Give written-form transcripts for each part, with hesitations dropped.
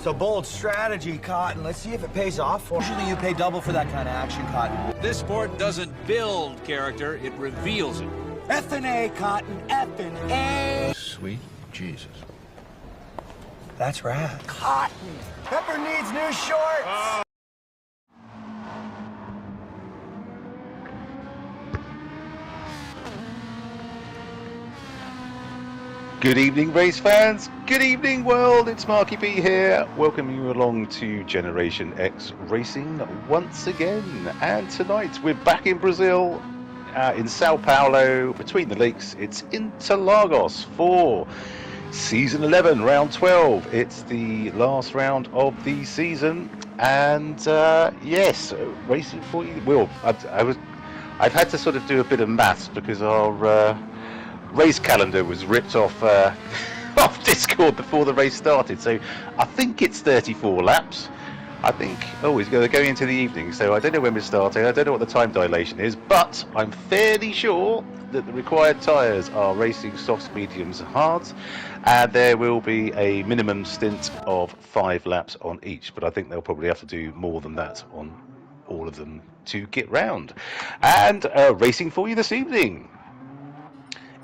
a bold strategy, Cotton. Let's see if it pays off. Usually you pay double for that kind of action, Cotton. This sport doesn't build character, it reveals it. F&A, Cotton, F&A. Sweet Jesus. That's rad. Cotton. Pepper needs new shorts. Good evening, race fans. Good evening, world. It's Marky B here, welcoming you along to Generation X Racing once again. And tonight we're back in Brazil, in Sao Paulo, between the lakes. It's Interlagos for Season 11, Round 12. It's the last round of the season, and yes, racing for you. Will, I've had to sort of do a bit of maths because our race calendar was ripped off off Discord before the race started, so I think it's 34 laps. I think, they're going into the evening, so I don't know when we're starting, I don't know what the time dilation is, but I'm fairly sure that the required tyres are racing softs, mediums and hards, and there will be a minimum stint of 5 laps on each, but I think they'll probably have to do more than that on all of them to get round. And racing for you this evening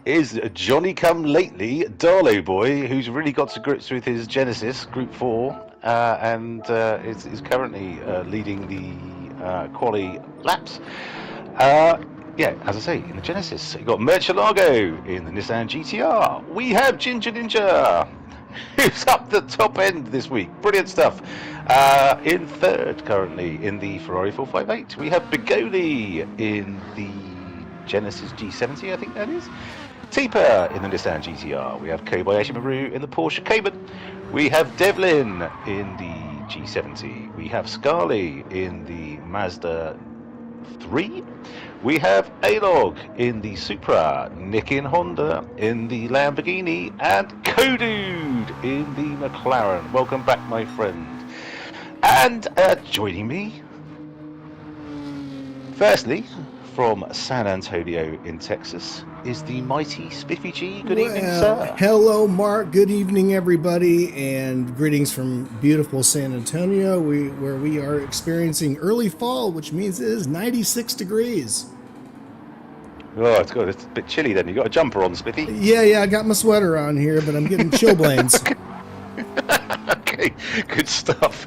is Johnny come lately Darlow boy, who's really got to grips with his Genesis Gr4 and is currently leading the quali laps. Yeah, as I say, in the Genesis. You've got Interlagos in the Nissan GTR. We have Ginger Ninja, who's up the top end this week. Brilliant stuff. In third currently in the Ferrari 458. We have Bigoli in the Genesis G70, I think that is. Tipa in the Nissan GTR. We have Kobayashi Maru in the Porsche Cayman. We have Devlin in the G70. We have Scarly in the Mazda 3. We have Alog in the Supra, Nick in Honda in the Lamborghini, and Kodude in the McLaren. Welcome back, my friend. And joining me, firstly, from San Antonio in Texas, is the mighty Spiffy G. Good evening, sir. Hello, Mark. Good evening, everybody, and greetings from beautiful San Antonio, where we are experiencing early fall, which means it is 96 degrees. Oh, it's good. It's a bit chilly then. You got a jumper on, Spiffy? Yeah, I got my sweater on here, but I'm getting chilblains. Okay, good stuff.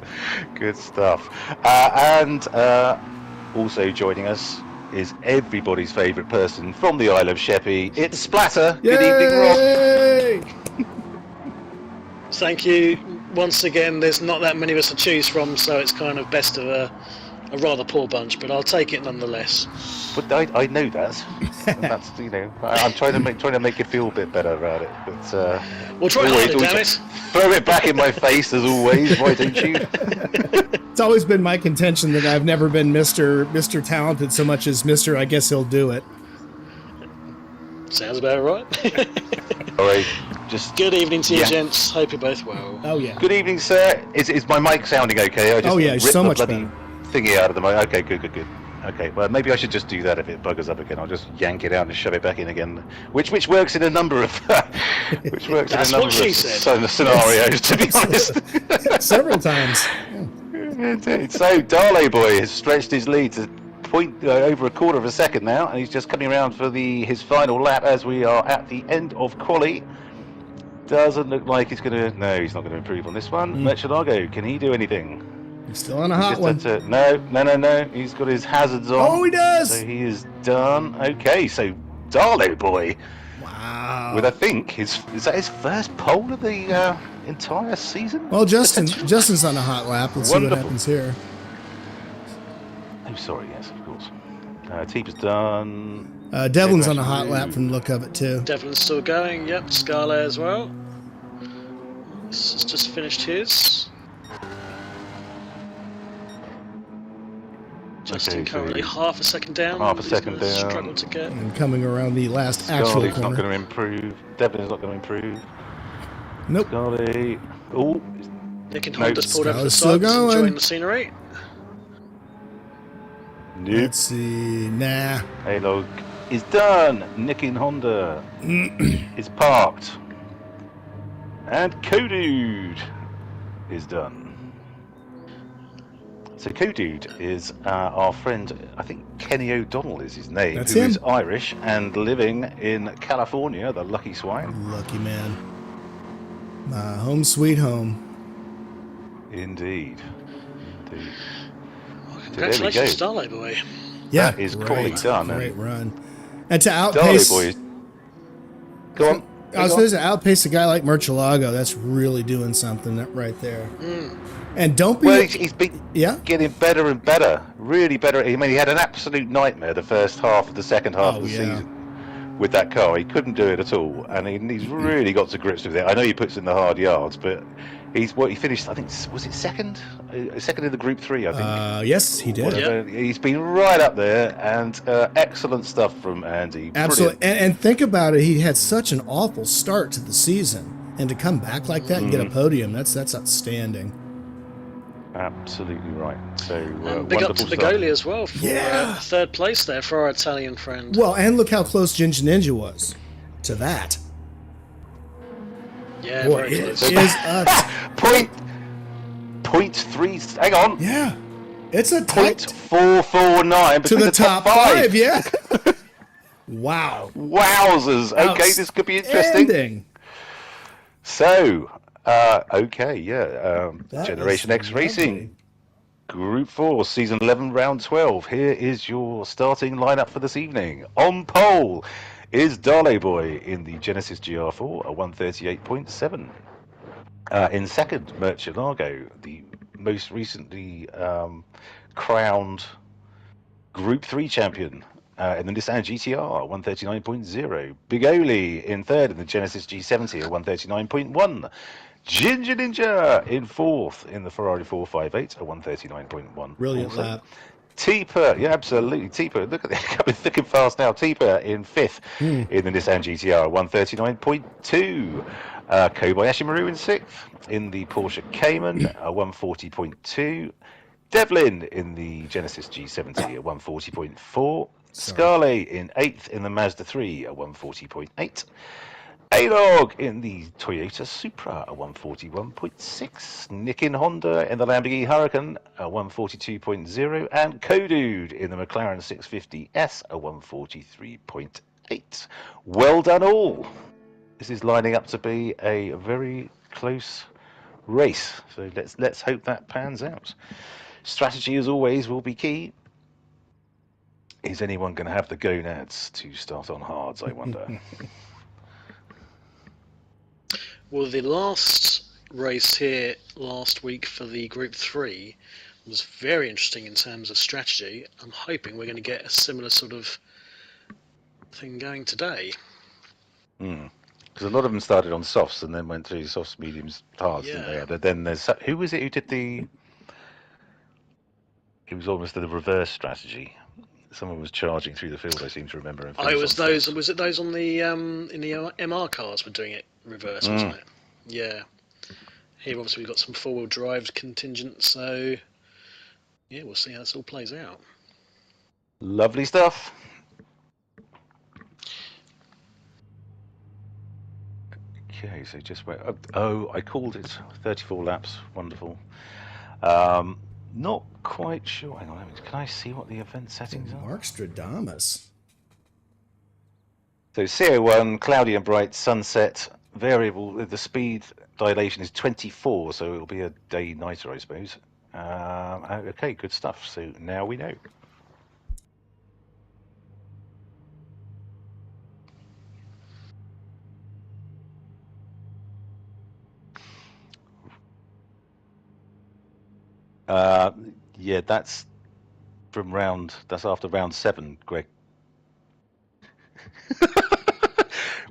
Good stuff. And also joining us is everybody's favourite person from the Isle of Sheppey. It's Splatter. Good evening, Rob. Thank you. Once again, there's not that many of us to choose from, so it's kind of best of a rather poor bunch, but I'll take it nonetheless. But I know that. That's, you know, I'm trying to make you feel a bit better about it. But we'll try harder, damn it. Throw it back in my face as always. Why don't you? It's always been my contention that I've never been Mr. Talented so much as Mr. I guess he'll do it. Sounds about right. All right. Just good evening to you, gents. Hope you're both well. Oh yeah. Good evening, sir. Is my mic sounding okay? I just it's so much better. Thingy out of the mic. Okay, good. Okay, well maybe I should just do that if it buggers up again. I'll just yank it out and shove it back in again, which works in a number of scenarios. To be honest, several times. Indeed. So Darlow boy has stretched his lead to point over a quarter of a second now, and he's just coming around for his final lap as we are at the end of quali. Doesn't look like he's gonna. No, he's not going to improve on this one. Interlagos, can he do anything? He's still on a hot one. No. He's got his hazards on. Oh, he does. So he is done. Okay, so Darlow boy. Wow. With I think is that his first pole of the entire season? Well, Justin's on a hot lap. Let's see what happens here. Oh, sorry. Yes, of course. Tipa's done. Devlin's on a hot lap from the look of it too. Devlin's still going. Yep, Scarlet as well. He's just finished his. Justin currently half a second down. Struggle to get. And coming around the last actual corner. Scarley's not going to improve. Devlin's not going to improve. Nope. Scarley. Oh. Nick and Honda's pulled over the side, enjoying the scenery. Nope. Let's see. Nah. Halo is done. Nick in Honda is parked. And Kodude is done. So Codude is our friend, I think Kenny O'Donnell is his name, That's who him. is Irish and living in California, the lucky swine. Lucky man. My home sweet home. Indeed. Congratulations, Starlight Boy. Yeah, That is crawling done. Great And run. And to Darley outpace... boys. Go on. I was going to outpace a guy like Murcielago. That's really doing something right there. And don't be... Well, he's been Yeah? getting better and better. Really better. I mean, he had an absolute nightmare the first half of the second half of the season with that car. He couldn't do it at all. And he's really got to grips with it. I know he puts in the hard yards, but he finished, I think, was it second? Second in the Group 3, I think. Yes, he did. Yep. He's been right up there, and excellent stuff from Andy. Absolutely. And think about it. He had such an awful start to the season. And to come back like that and get a podium, that's outstanding. Absolutely right. So Big up to wonderful Bigoli as well for Yeah. third place there for our Italian friend. Well, and look how close Ginger Ninja was to that. Yeah, Boy, very it close. is up. Point 3. Hang on. Yeah. It's a tight... 0.449 To between the the top five, yeah. Wow. Wowzers. Okay, this could be interesting. Outstanding. So, okay, yeah. That Generation was X Racing. lovely. Group 4, Season 11, Round 12. Here is your starting lineup for this evening. On pole is Darley Boy in the Genesis GR4 at 138.7. In second, Murcielago, the most recently crowned Group 3 champion in the Nissan GTR, 139.0. Bigoli in third in the Genesis G70 at 139.1. Ginger Ninja in fourth in the Ferrari 458 at 139.1. Brilliant Also, lap. Teeper, yeah, absolutely. Teeper, look at it, coming thick and fast now. Teeper in fifth in the Nissan GTR, 139.2. Kobayashi Maru in sixth in the Porsche Cayman, 140.2. Devlin in the Genesis G70 at 140.4. Scarlett in eighth in the Mazda 3 at 140.8. A-Log in the Toyota Supra at 141.6. Nick in Honda in the Lamborghini Huracan at 142.0. And Codude in the McLaren 650S at 143.8. Well done all. This is lining up to be a very close race. So let's hope that pans out. Strategy, as always, will be key. Is anyone going to have the gonads to start on hards, I wonder? Well, the last race here last week for the Group 3 was very interesting in terms of strategy. I'm hoping we're going to get a similar sort of thing going today. Because a lot of them started on softs and then went through softs, mediums, hards, didn't they? But then there's... Who was it who did the... It was almost the reverse strategy. Someone was charging through the field, I seem to remember. Oh, it was those. Was it those on the in the MR cars were doing it reverse, wasn't it? Yeah. Here, obviously, we've got some four-wheel drive contingent, so yeah, we'll see how this all plays out. Lovely stuff. Okay, so just wait. Oh, I called it 34 laps. Wonderful. Not quite sure. Hang on, can I see what the event settings are? Mark Stradamus. So CO1, cloudy and bright, sunset, variable. The speed dilation is 24, so it'll be a day nighter, I suppose. Okay, good stuff. So now we know. Yeah, that's after round 7, Greg.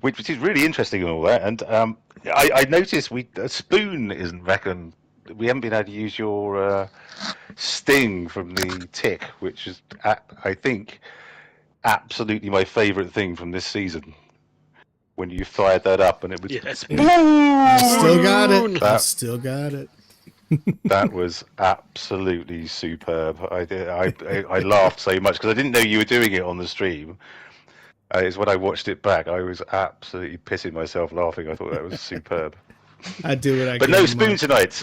which is really interesting and all that. And I noticed Spoon isn't back on. We haven't been able to use your sting from the tick, which is, I think, absolutely my favourite thing from this season. When you fired that up and it was... Yeah. I still got it. I still got it. That was absolutely superb. I laughed so much because I didn't know you were doing it on the stream. It's when I watched it back, I was absolutely pissing myself laughing. I thought that was superb. I do what I But can. no Spoon tonight.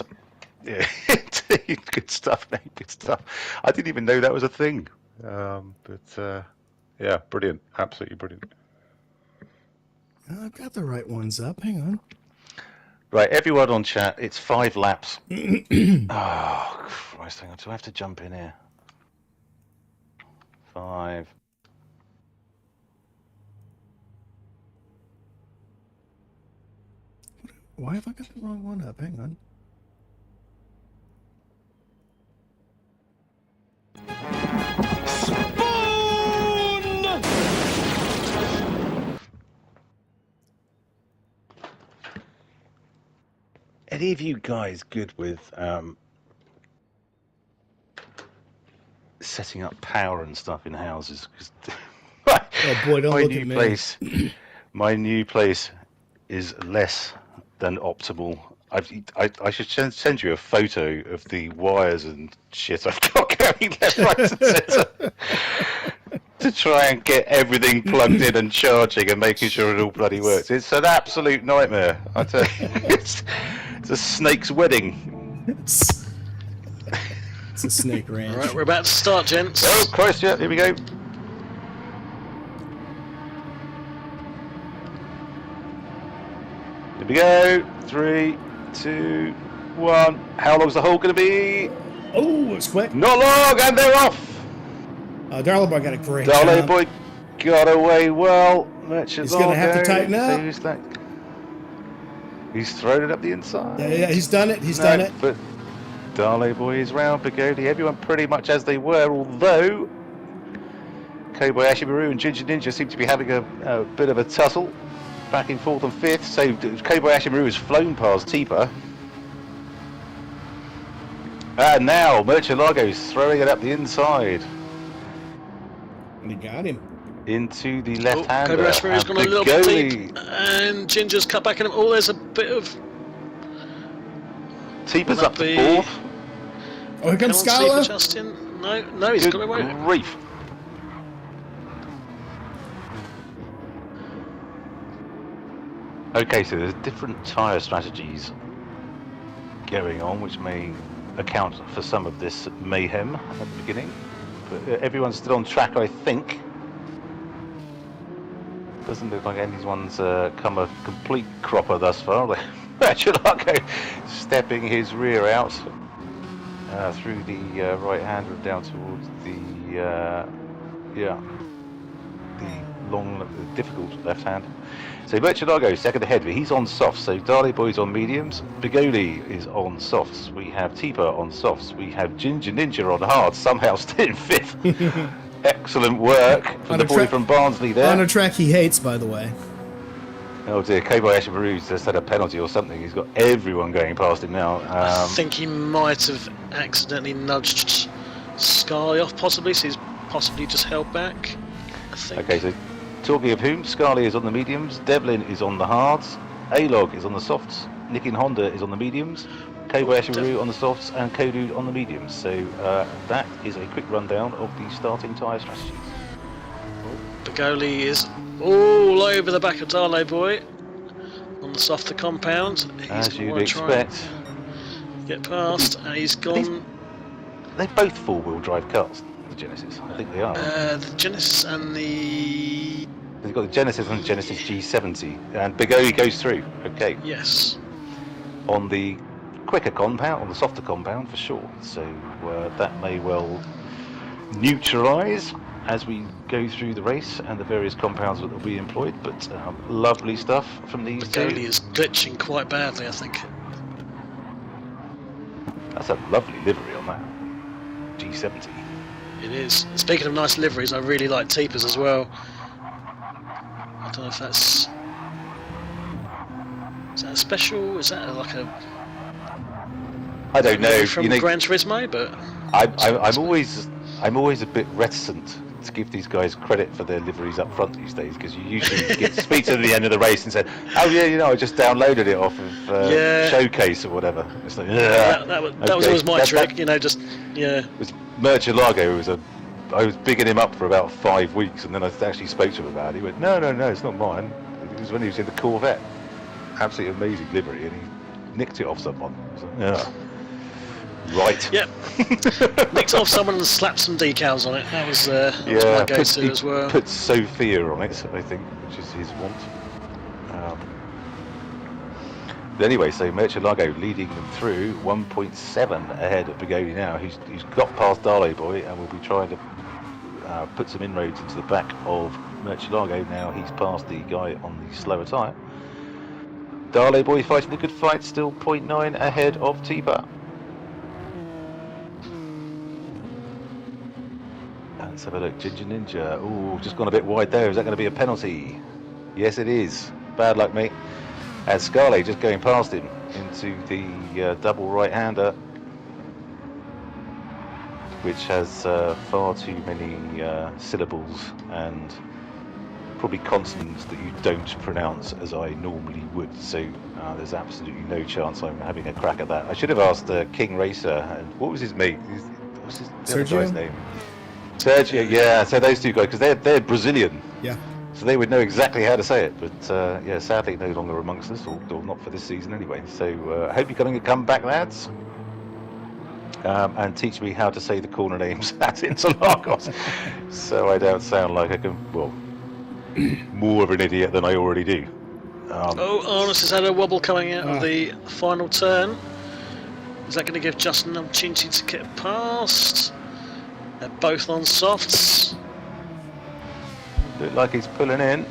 Yeah, indeed. Good stuff, mate. Good stuff. I didn't even know that was a thing. Yeah, brilliant. Absolutely brilliant. I've got the right ones up. Hang on. Right, everyone on chat, it's 5 laps. Oh, Christ, hang on. Do I have to jump in here? 5. Why have I got the wrong one up? Hang on. Any of you guys good with setting up power and stuff in houses? Oh boy, don't look at me. My new place is less than optimal. I should send you a photo of the wires and shit I've got going left, right, and centre to try and get everything plugged in and charging and making sure it all bloody works. It's an absolute nightmare. I tell you, it's a snake's wedding. It's a snake ranch. All right, we're about to start, gents. Oh Christ! Yeah, here we go. Here we go. 3, 2, 1. How long's the hole going to be? Oh, it's quick. Not long, and they're off. Darla Boy got a great Darley job. boy got away well. He's going to have to tighten up. Who's that? He's thrown it up the inside. Yeah, he's done it. He's done it. But Darley boy is round. Bigodi. Everyone pretty much as they were, although Cowboy Ashimaru and Ginger Ninja seem to be having a bit of a tussle. Back in 4th and 5th. So Cowboy Ashimaru has flown past Tipa. And now Interlagos throwing it up the inside. And he got him. Into the left-hander. Cowboy Ashimaru's gone a little bit deep, and Ginger's cut back in him. Oh, there's a bit of... Tipa's up to 4th. Oh, here comes Come on, Scala. Justin. No, he's got away. Grief. Okay, so there's different tyre strategies going on, which may account for some of this mayhem at the beginning. But everyone's still on track, I think. Doesn't look like anyone's come a complete cropper thus far. Chulaco stepping his rear out through the right-hander down towards the long, difficult left hand. So Merchelago second ahead, but he's on softs. So Darley Boy's on mediums. Bigoli is on softs. We have Tipa on softs. We have Ginger Ninja on hards. Somehow still in 5th. Excellent work from the boy from Barnsley there. On a track he hates, by the way. Oh dear, Cowboy Ashimaru's just had a penalty or something. He's got everyone going past him now. I think he might have accidentally nudged Scarly off, possibly, so he's possibly just held back, I think. Okay, so talking of whom, Scarly is on the mediums, Devlin is on the hards, A-Log is on the softs, Nickin Honda is on the mediums, Cowboy Ashimaru on the softs, and Kodu on the mediums. So that is a quick rundown of the starting tyre strategies. Bigoli is all over the back of Darley Boy on the softer compound. He's As you'd gonna try and expect. get past, and he's gone. They're both four-wheel drive cars, the Genesis. I think they are. The Genesis and the... They've got the Genesis and the Genesis G70, and Bigoli goes through. Okay. Yes. On the quicker compound, on the softer compound for sure. So that may well neutralise as we go through the race and the various compounds that will be employed. But lovely stuff from these two. Bigoli is glitching quite badly, I think. That's a lovely livery on that G70. It is. Speaking of nice liveries, I really like Tipa's as well. I don't know if that's... Is that a special? Is that like a... I don't know. From you know, Gran Turismo, but... I'm always a bit reticent to give these guys credit for their liveries up front these days, because you usually get to speak to them at the end of the race and say, oh yeah, you know, I just downloaded it off of Showcase or whatever. It's like, that was always my trick, you know, just, yeah. It was Merchelago, I was bigging him up for about 5 weeks, and then I actually spoke to him about it. He went, no, it's not mine. It was when he was in the Corvette. Absolutely amazing livery, and he nicked it off someone. I was like, yeah. Right. Yep. Nicked off someone and slapped some decals on it. That was my go-to as well. Put Sophia on it, I think, which is his want. But anyway, so Murcielago leading them through 1.7 ahead of Bigoli now. He's got past Dale Boy and will be trying to put some inroads into the back of Murcielago. Now he's past the guy on the slower tyre. Dale Boy fighting a good fight, still 0.9 ahead of T-Bar. Let's have a look. Ginger Ninja. Ooh, just gone a bit wide there. Is that going to be a penalty? Yes, it is. Bad luck, mate. And Scarlet just going past him into the double right-hander, which has far too many syllables and probably consonants that you don't pronounce as I normally would. So there's absolutely no chance I'm having a crack at that. I should have asked King Racer, and what was his mate? What's his other guy's name? Sergio, yeah. So those two guys, because they're Brazilian. Yeah. So they would know exactly how to say it, but yeah, sadly no longer amongst us, or not for this season anyway. So I hope you're going to come back, lads, and teach me how to say the corner names at Interlagos, so I don't sound like I can, well, more of an idiot than I already do. Arnus has had a wobble coming out of the final turn. Is that going to give Justin an opportunity to get past? They're both on softs. Look like he's pulling in.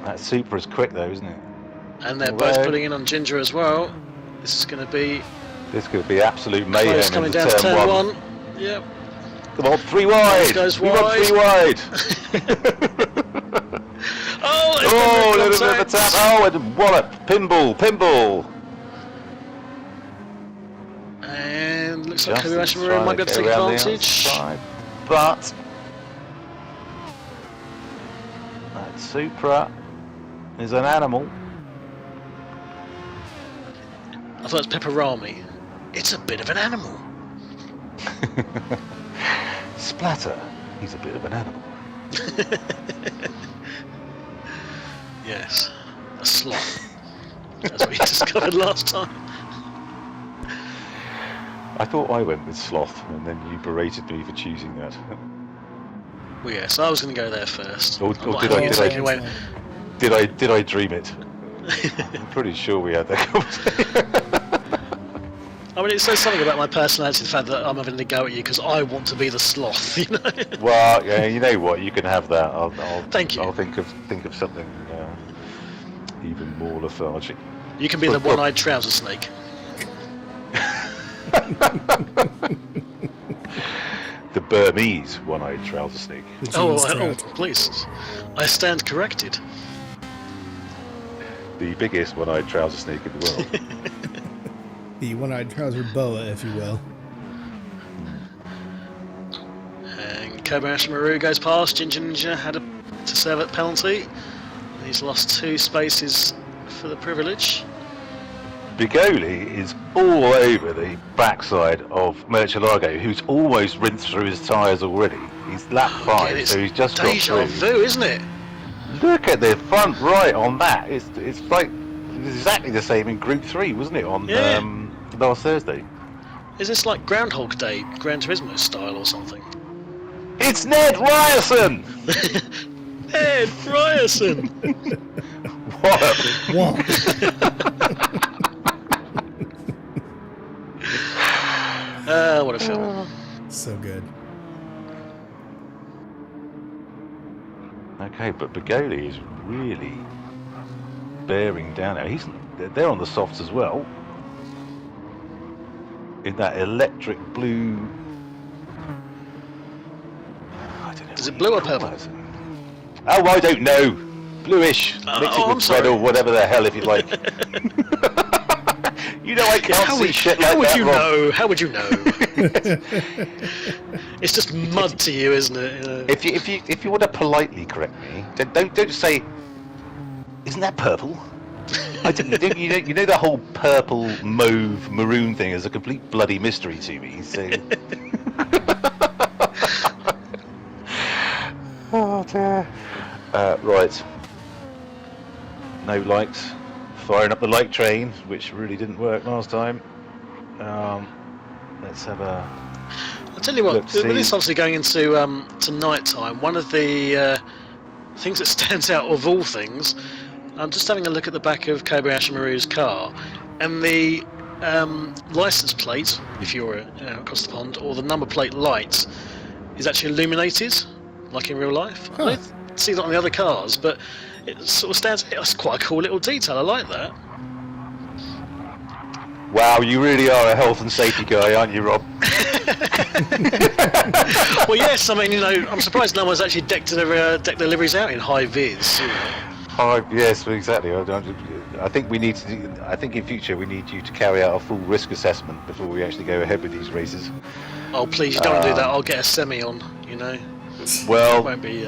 That Supra's quick though, isn't it? And they're both pulling in on Ginger as well. This is going to be absolute mayhem. coming down to turn one. Yep. Come on, 3 wide. Goes we wide. want 3 wide. Oh, a little bit of a tap. Oh, and wallop. Pinball. And looks like Justin's Kobayashi Maru might be able to take advantage. But that Supra is an animal. I thought it's Pepperami. It's a bit of an animal. Splatter. He's a bit of an animal. Yes, a sloth. That's what we discovered last time. I thought I went with sloth, and then you berated me for choosing that. Well, yes, I was going to go there first. Or did I dream it? I'm pretty sure we had that conversation. I mean, it says something about my personality, the fact that I'm having to go at you because I want to be the sloth, you know? Well, yeah, you know what? You can have that. Thank you. I'll think of something even more lethargic. You can be the one-eyed trouser snake. The Burmese one-eyed trouser snake. Oh, please. I stand corrected. The biggest one-eyed trouser snake in the world. The one-eyed trouser boa, if you will. And Kobayashi Maru goes past. Ginger Ninja had to serve at penalty. And he's lost 2 spaces for the privilege. Bigoli is all over the backside of Murcielago, who's almost rinsed through his tyres already. He's lap 5, so he's just got deja through. vu, isn't it? Look at the front right on that. It's like exactly the same in Group 3, wasn't it, on last Thursday? Is this like Groundhog Day, Gran Turismo style or something? It's Ned Ryerson! Ned Ryerson! What? What a film. So good. Okay, but Bigoli is really bearing down now. They're on the softs as well. In that electric blue. I don't know. Is it blue or purple? Oh, I don't know. Bluish. Mix it with red or whatever the hell if you like. You know I can't see shit like that. How would you know? It's just mud to you, isn't it? If you want to politely correct me, don't say, isn't that purple? You know the whole purple, mauve, maroon thing is a complete bloody mystery to me. So. Oh dear. Right. No lights. Firing up the light train, which really didn't work last time. Let's have a... I'll tell you what, Look, with see. this obviously going into to night time, one of the things that stands out of all things, I'm just having a look at the back of Kobayashi Maru's car, and the license plate, if you're across the pond, or the number plate light, is actually illuminated, like in real life. Huh. I don't see that on the other cars, but it sort of stands. It's quite a cool little detail. I like that. Wow, you really are a health and safety guy, aren't you, Rob? Well, yes. I mean, I'm surprised no one's actually decked their liveries out in high vis. Yes, exactly. I think we need to. I think in future we need you to carry out a full risk assessment before we actually go ahead with these races. Oh, please, you don't want to do that. I'll get a semi on. Well, It won't be.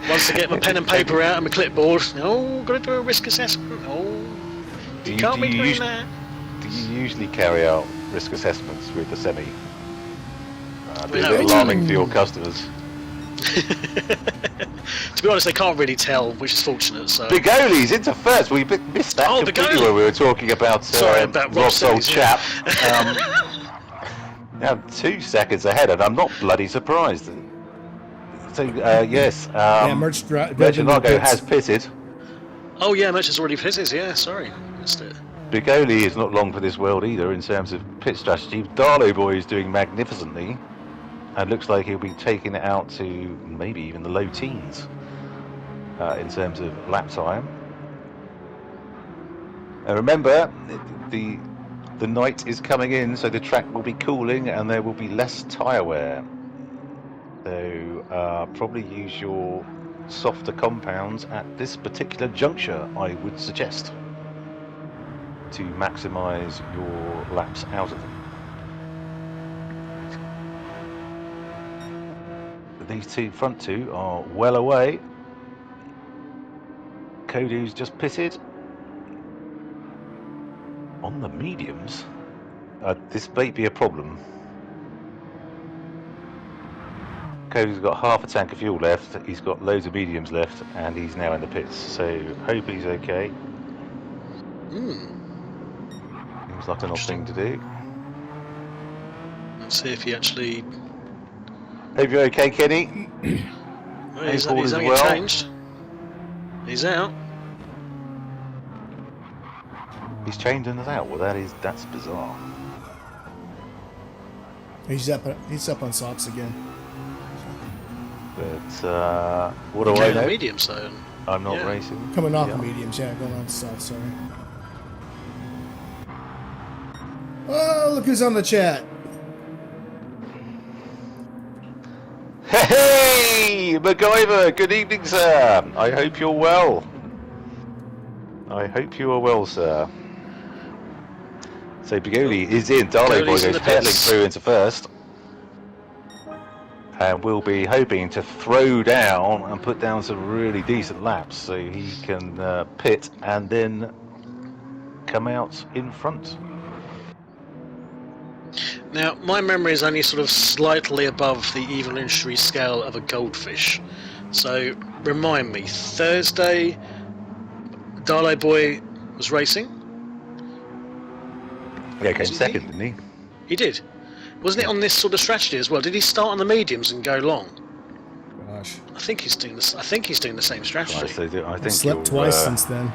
Once I get my pen and paper out and my clipboard, got to do a risk assessment. You can't be doing that. Do you usually carry out risk assessments with the semi? Be a No, bit we alarming for your customers. To be honest, they can't really tell, which is fortunate. So. Bigoli's into first. We missed that completely Bigoli. when we were talking about, about Rob's old Rob chap. Now 2 seconds ahead, and I'm not bloody surprised. So yes, Interlagos has pitted. Oh yeah, Merchant's already pitted. Yeah, sorry, missed it. Bigoli is not long for this world either in terms of pit strategy. Darlow Boy is doing magnificently, and looks like he'll be taking it out to maybe even the low teens in terms of lap time. And remember, the night is coming in, so the track will be cooling and there will be less tyre wear. So probably use your softer compounds at this particular juncture, I would suggest, to maximise your laps out of them. These front two are well away. Kodu's just pitted on the mediums. This may be a problem. Kodu's got half a tank of fuel left, he's got loads of mediums left, and he's now in the pits, so hope he's okay. Seems like an odd thing to do. Let's see if he actually... Hope you're okay, Kenny. Well, he's Paul as having well. it changed. He's out. He's changed and is out. Well, that's bizarre. He's up on socks again. But what do I Going know? on medium, so... I'm not Yeah. racing. Coming off Yeah. the mediums, yeah, going on socks, sorry. Oh, look who's on the chat. Hey, MacGyver, good evening, sir. I hope you're well. I hope you are well, sir. So Bigoli is in. Darlow Boy Bigoli's in goes the hurtling pits. through into first. And we'll be hoping to throw down and put down some really decent laps so he can pit and then come out in front. Now, my memory is only sort of slightly above the evolutionary scale of a goldfish. So, remind me, Thursday, Darlow Boy was racing? Yeah, came second, didn't he? He did. Wasn't it on this sort of strategy as well? Did he start on the mediums and go long? Gosh. I think he's doing this. I think he's doing the same strategy. I think Slept twice since then.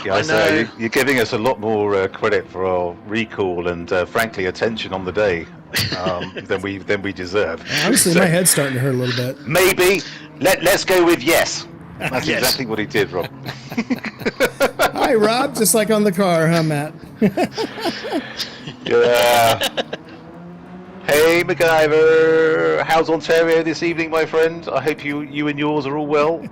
Yeah, I know. you're giving us a lot more credit for our recall and, frankly, attention on the day than we deserve. Honestly, So my head's starting to hurt a little bit. maybe let's go with yes. That's Yes. exactly what he did, Rob. Hi, Rob. Just like on the car, huh, Matt? Yeah. Hey, MacGyver. How's Ontario this evening, my friend? I hope you and yours are all well.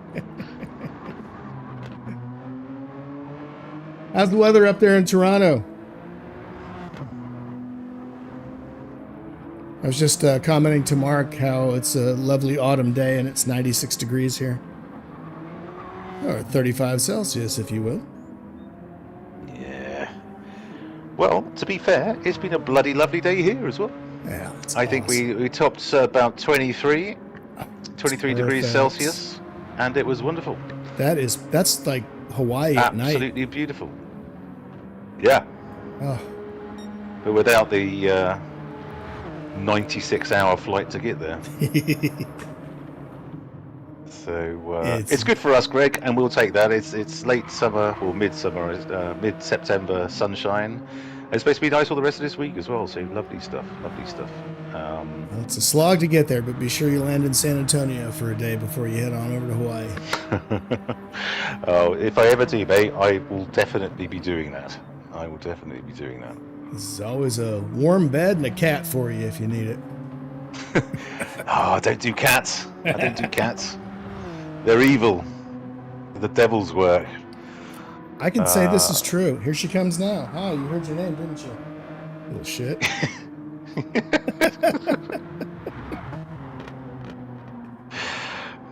How's the weather up there in Toronto? I was just commenting to Mark how it's a lovely autumn day and it's 96 degrees here. Or 35 Celsius, if you will. Yeah. Well, to be fair, it's been a bloody lovely day here as well. Yeah, it's I think awesome. we topped about 23 degrees Perfect. Celsius, and it was wonderful. That's like Hawaii at night. Absolutely beautiful. Yeah. Oh, but without the 96-hour flight to get there. So it's good for us, Greg, and we'll take that. It's late summer or midsummer, mid-September sunshine. It's supposed to be nice all the rest of this week as well. So lovely stuff, lovely stuff. Well, it's a slog to get there, but be sure you land in San Antonio for a day before you head on over to Hawaii. Oh, if I ever do, mate, I will definitely be doing that. I will definitely be doing that. There's always a warm bed and a cat for you if you need it. Oh, I don't do cats. I don't do cats. They're evil. The devil's work. I can say this is true. Here she comes now. Oh, you heard your name, didn't you? Little shit.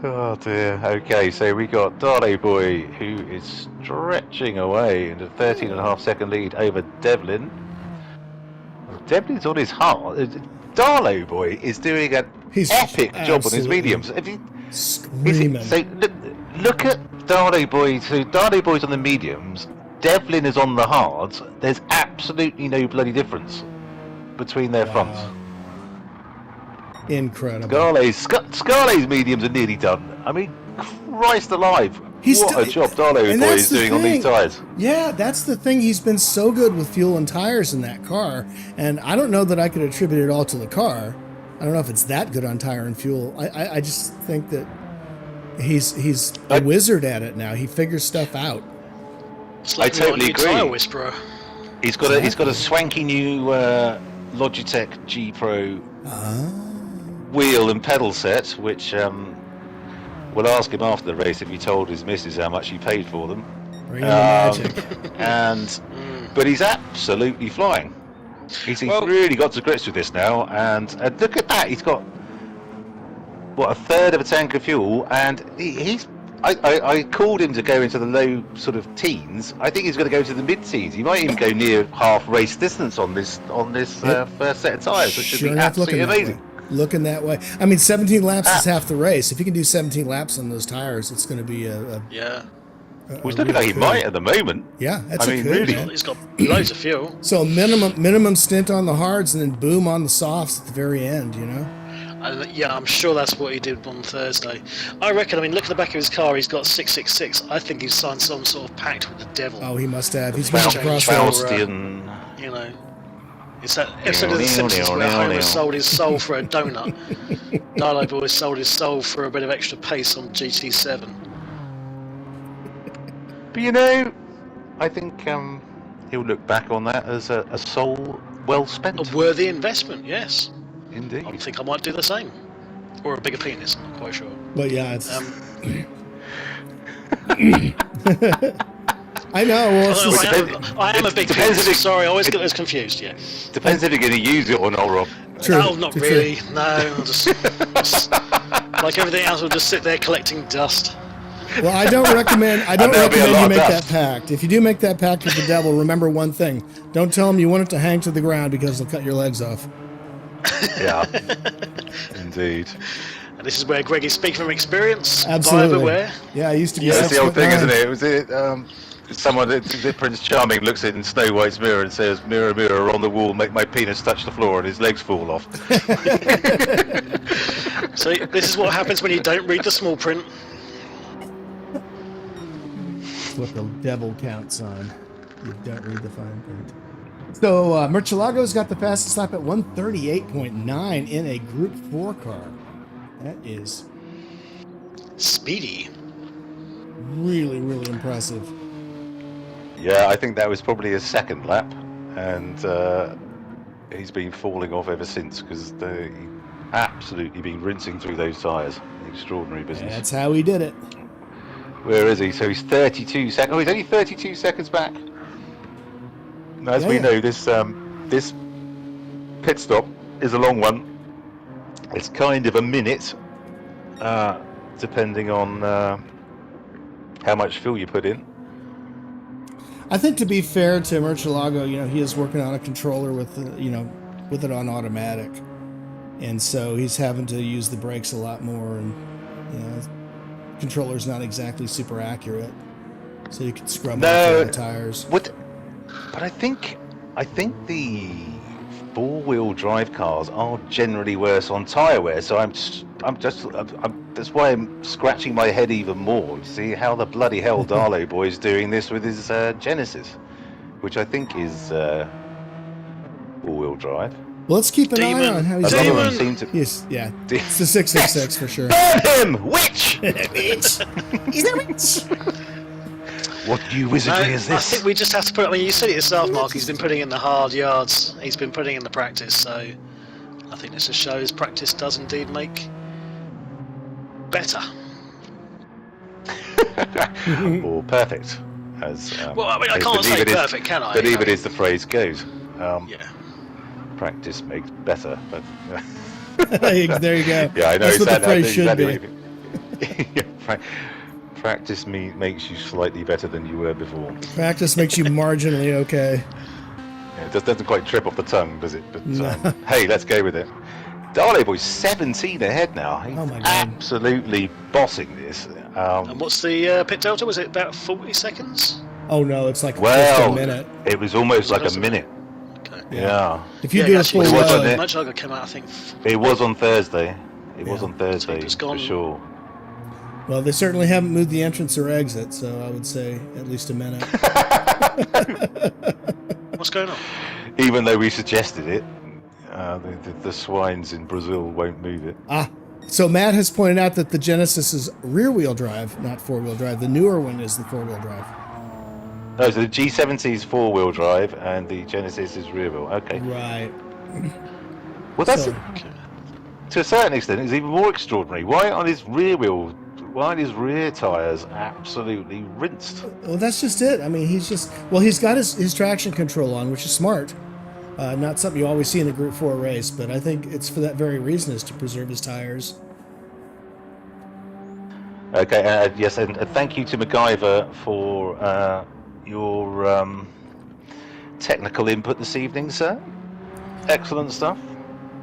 Oh dear. Okay, so we got Darley Boy, who is stretching away into 13.5-second lead over Devlin. Devlin's on his heart. Darley Boy is doing an epic job on his mediums. If you, screaming. So look at Darley Boy. So Darley Boy's on the mediums. Devlin is on the hards. There's absolutely no bloody difference between their fronts. Incredible. Scarlet's mediums are nearly done. I mean, Christ alive. What a job Darley Boy is doing on these tyres. Yeah, that's the thing. He's been so good with fuel and tires in that car. And I don't know that I could attribute it all to the car. I don't know if it's that good on tire and fuel. I just think that he's a wizard at it now. He figures stuff out. It's like I totally agree. Tire whisperer. He's got a swanky new Logitech G Pro wheel and pedal set, which we'll ask him after the race if he told his missus how much he paid for them. Bring on the magic. But he's absolutely flying. He's really got to grips with this now, and look at that. He's got a third of a tank of fuel, and he's. I called him to go into the low sort of teens. I think he's going to go to the mid-teens. He might even go near half race distance on this first set of tyres, which should be absolutely amazing. Looking that way. I mean, 17 laps is half the race. If you can do 17 laps on those tires, it's going to be well, it's looking like he might at the moment. Yeah, that's really. He's got loads of fuel. So minimum stint on the hards and then boom on the softs at the very end, you know? Yeah, I'm sure that's what he did on Thursday. I reckon, look at the back of his car, he's got 666. I think he's signed some sort of pact with the devil. Oh, he must have. He's been across you know, it's that episode of The Simpsons where Homer sold his soul for a donut. Darley Boy sold his soul for a bit of extra pace on GT7. But you know, I think he'll look back on that as a soul well spent. A worthy investment, yes. Indeed. I think I might do the same. Or a bigger penis, I'm not quite sure. But yeah, it's... I know. Well, I am a big penis. Sorry, I always get those confused, yeah. Depends if you're going to use it or not, Rob. True. No, not really. True. No, I'll just, like everything else, we'll just sit there collecting dust. Well, I don't recommend you make that pact. If you do make that pact with the devil, remember one thing. Don't tell him you want it to hang to the ground because they'll cut your legs off. Yeah, indeed. And this is where Greg is speaking from experience. Absolutely. Everywhere. Yeah, I used to be. That's the old thing, isn't it? Was it someone that Prince Charming looks in Snow White's mirror and says, "Mirror, mirror on the wall, make my penis touch the floor," and his legs fall off. So this is what happens when you don't read the small print. That's what the devil counts on. You don't read the fine print. So Murcielago's got the fastest lap at 138.9 in a Group 4 car. That is speedy. Really, really impressive. Yeah, I think that was probably his second lap, and he's been falling off ever since because he's absolutely been rinsing through those tyres. Extraordinary business. That's how he did it. Where is he? So he's 32 seconds. Oh, he's only 32 seconds back. As we know, this pit stop is a long one. It's kind of a minute, depending on how much fuel you put in. I think to be fair to Murcielago, he is working on a controller with with it on automatic, and so he's having to use the brakes a lot more, and the controller's not exactly super accurate, so you can scrub off the tires. But I think the four-wheel drive cars are generally worse on tyre wear. So that's why I'm scratching my head even more to see how the bloody hell Darlow boy's doing this with his Genesis, which I think is four-wheel drive. Well, let's keep an eye on how he's A lot of doing. them seem to. Yes, yeah. It's the 666 for sure. Burn him, witch! He's a witch. What new wizardry is I this? think we just have to put. I mean, you said it yourself, Mark. He's been putting in the hard yards. He's been putting in the practice. So I think this just shows practice does indeed make better. Or perfect, as Well, I mean, I as can't say believe it is- perfect, can I? Believe it is the phrase goes. Yeah. Practice makes better. But, There you go. yeah, I know That's what the exactly, phrase should exactly be. what you mean. Yeah, practice makes you slightly better than you were before. Practice makes you marginally okay. Yeah, it doesn't quite trip off the tongue, does it? But No. hey, let's go with it. Darlow boy's 17 ahead now. He's Oh my God. absolutely bossing this. And what's the pit delta? Was it about 40 seconds? Oh no, it's like Well, just a minute. it was almost like a Just a minute. Okay. Yeah. If you Yeah, do a actually, full wasn't load, it? Much longer came out, I think. It was on Thursday. It was Yeah. on Thursday, it's for gone. sure. well, they certainly haven't moved the entrance or exit, so I would say at least a minute. What's going on? Even though we suggested it, the swines in Brazil won't move it. So Matt has pointed out that the Genesis is rear-wheel drive, not four-wheel drive. The newer one is the four-wheel drive. No, so the G70 is four-wheel drive and the Genesis is rear-wheel. Okay. Right. Well, that's So- to a certain extent, it's even more extraordinary. Why aren't his rear tyres absolutely rinsed? Well, that's just it. I mean, he's got his traction control on, which is smart. Not something you always see in a Group 4 race, but I think it's for that very reason, is to preserve his tires. Okay, yes, and thank you to MacGyver for your technical input this evening, sir. Excellent stuff.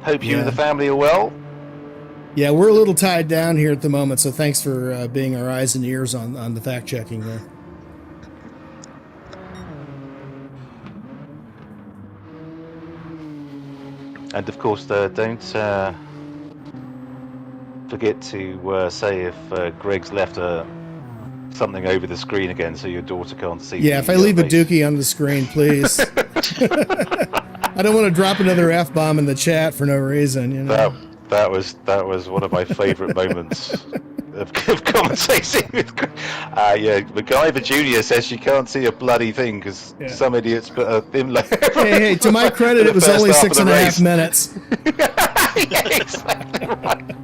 Hope you Yeah. and the family are well. Yeah, we're a little tied down here at the moment, so thanks for being our eyes and ears on the fact-checking there. And of course, don't forget to say if Greg's left something over the screen again, so your daughter can't see. Yeah, if I leave a dookie on the screen, please. I don't want to drop another F-bomb in the chat for no reason, you know. That was one of my favourite moments of conversating with. Yeah, MacGyver Junior says she can't see a bloody thing because some idiots put a thin layer. Hey, to my credit, it was only 6.5 minutes. Yeah, exactly right.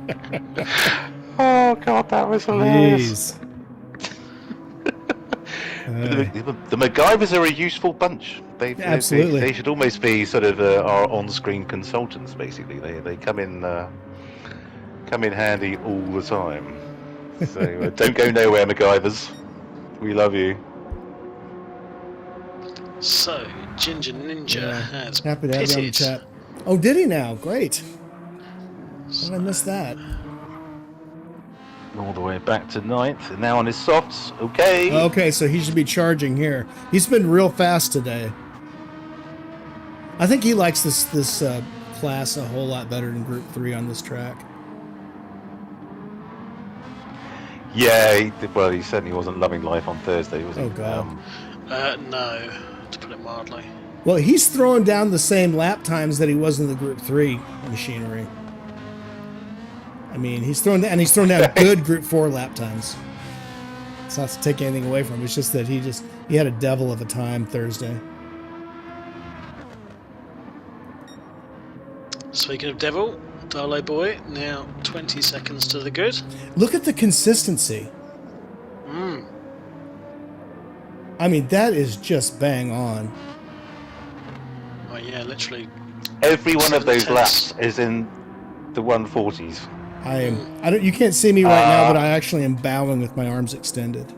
Oh god, that was hilarious. Jeez. The MacGyvers are a useful bunch. Absolutely. They should almost be sort of our on-screen consultants. Basically, they come in handy all the time. So don't go nowhere, MacGyvers. We love you. So, Ginger Ninja has Happy to have you on the pitted. chat. Oh, did he now? Great. How did I miss that? All the way back to 9th, and now on his softs. Okay. Okay, so he should be charging here. He's been real fast today. I think he likes this class a whole lot better than Group 3 on this track. Yeah, he certainly wasn't loving life on Thursday, was he? Oh, God. No, to put it mildly. Well, he's throwing down the same lap times that he was in the Group 3 machinery. I mean, he's thrown down good Group 4 lap times. It's not to take anything away from him. It's just that he had a devil of a time Thursday. Speaking of devil, Darlow boy, now 20 seconds to the good. Look at the consistency. I mean, that is just bang on. Oh yeah, literally. Every one of those 7/10. laps is in the 140s. You can't see me right now, but I actually am bowing with my arms extended.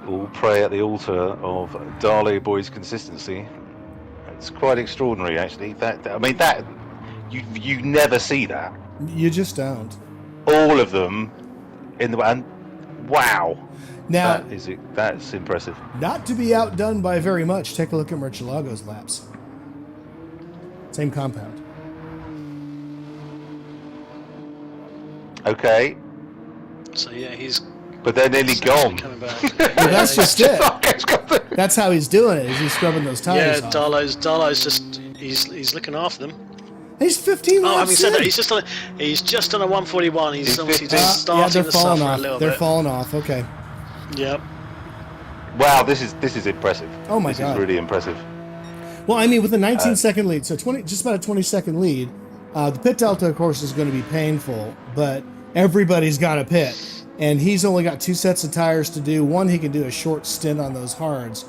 All pray at the altar of Darlow boy's consistency. It's quite extraordinary, actually. That you never see that. You just don't. All of them in the and Wow. Now, That's impressive. not to be outdone by very much, take a look at Murcielago's laps. Same compound. Okay. So yeah, he's But they're nearly gone. coming back. Well, that's just it. It's got the- That's how he's doing it. Is he's scrubbing those tires Yeah, off. Darlow's just he's looking after them. He's 15 Oh, laps having said that, in. he's just on a 141. He's obviously 15. just starting they're to falling suffer off. a little They're bit. falling off. Okay. Yep. Wow, this is impressive. Oh my this God. is really impressive. Well, I mean, with a 19-second lead, so just about a 20-second lead, the pit delta, of course, is going to be painful, but everybody's got a pit. And he's only got 2 sets of tires to do. One, he can do a short stint on those hards.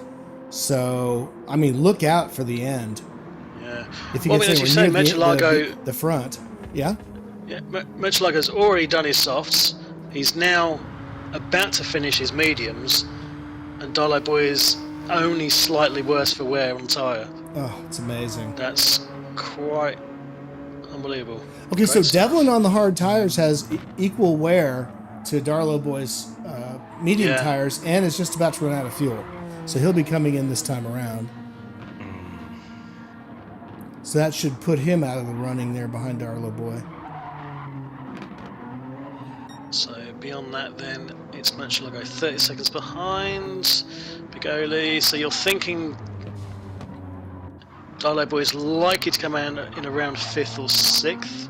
So, I mean, look out for the end. Yeah. If he Well, gets as you say, anywhere near Murcielago, the front. Yeah? yeah, Murcielago's already done his softs. He's now about to finish his mediums, and Darlow Boy is only slightly worse for wear on tyre. Oh, it's amazing. That's quite unbelievable. Okay, Great so stuff. Devlin on the hard tires has equal wear to Darlow Boy's medium Yeah. tires, and is just about to run out of fuel. So he'll be coming in this time around. So that should put him out of the running there behind Darlow Boy. So beyond that, then it's Murcielago 30 seconds behind Bigoli. So you're thinking Darlow Boy is likely to come out in around 5th or 6th.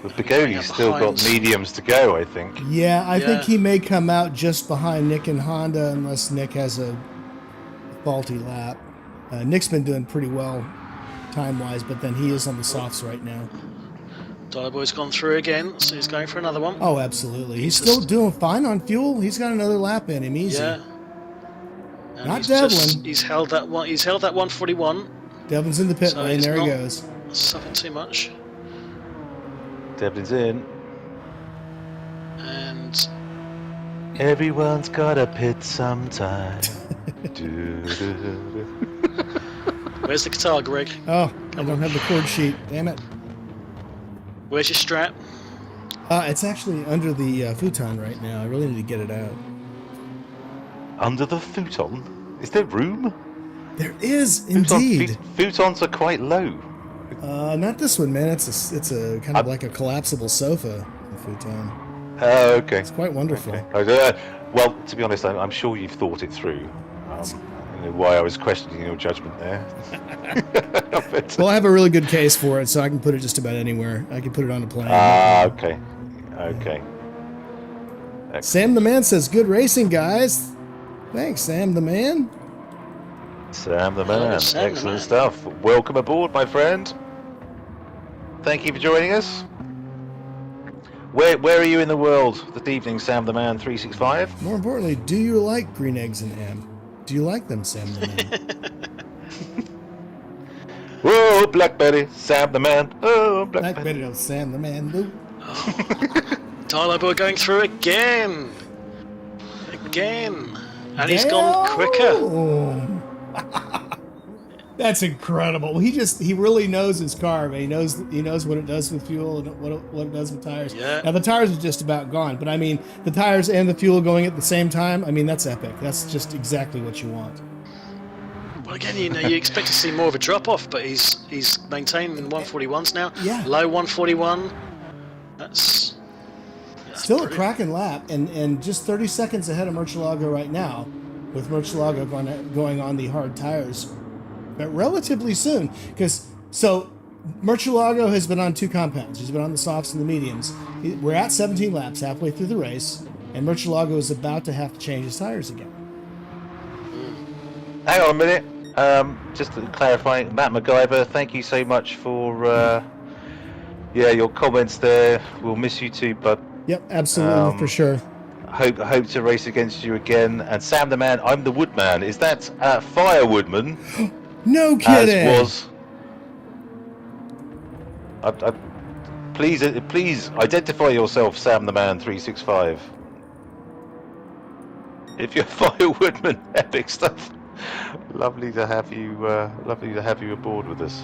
But Bigoli's still got behind. mediums to go, I think. Yeah, I think Yeah. he may come out just behind Nick and Honda unless Nick has a faulty lap. Nick's been doing pretty well time-wise, but then he is on the softs right now. Darlow Boy's gone through again, so he's going for another one. Oh, absolutely. He's still doing fine on fuel. He's got another lap in him, easy. Yeah. And Not he's Devlin. He's held that one. He's held that 141. Devlin's in the pit So lane. he's There he not- goes. Suffered too much. Devlin's in. And Everyone's got a pit sometime. Do-do-do-do. where's the guitar, Greg? Oh, I don't have the chord sheet. Damn it. Where's your strap? It's actually under the futon right now. I really need to get it out. Under the futon? Is there room? There is indeed. Futons are quite low. Not this one, man. It's a kind of like a collapsible sofa. The futon. Oh, okay. It's quite wonderful. Okay. Well, to be honest, I'm sure you've thought it through. You know why I was questioning your judgment there. But- Well, I have a really good case for it, so I can put it just about anywhere. I can put it on a plane. okay. Okay. Sam the Man says, "Good racing, guys." Thanks, Sam the Man. Sam the man. Sam the Excellent man. stuff. Welcome aboard, my friend. Thank you for joining us. Where are you in the world this evening, Sam the Man 365? More importantly, do you like green eggs and ham? Do you like them, Sam the Man? Whoa, Blackberry, Sam the Man. Oh, Black Blackberry. Betty, Sam the Man. Boo. Darlow Boy going through again. Again. And he's gone quicker. That's incredible. He really knows his car, man. He knows what it does with fuel and what it does with tires. Yeah. Now the tires are just about gone, but I mean the tires and the fuel going at the same time. I mean that's epic. That's just exactly what you want. Well, again, you expect to see more of a drop off, but he's maintaining 141s now. Yeah. Low 141. That's Still brilliant. a cracking lap, and just 30 seconds ahead of Murcielago right now, with Murcielago going on the hard tires, but relatively soon. So Murcielago has been on 2 compounds. He's been on the softs and the mediums. We're at 17 laps, halfway through the race, and Murcielago is about to have to change his tires again. Hang on a minute. Just to clarify, Matt MacGyver, thank you so much for your comments there. We'll miss you too, bud. Yep, absolutely, for sure. Hope to race against you again. And Sam the Man, I'm the Woodman. Is that Firewoodman? No kidding. As was. Please identify yourself, Sam the Man 365. If you're Firewoodman, epic stuff. Lovely to have you aboard with us.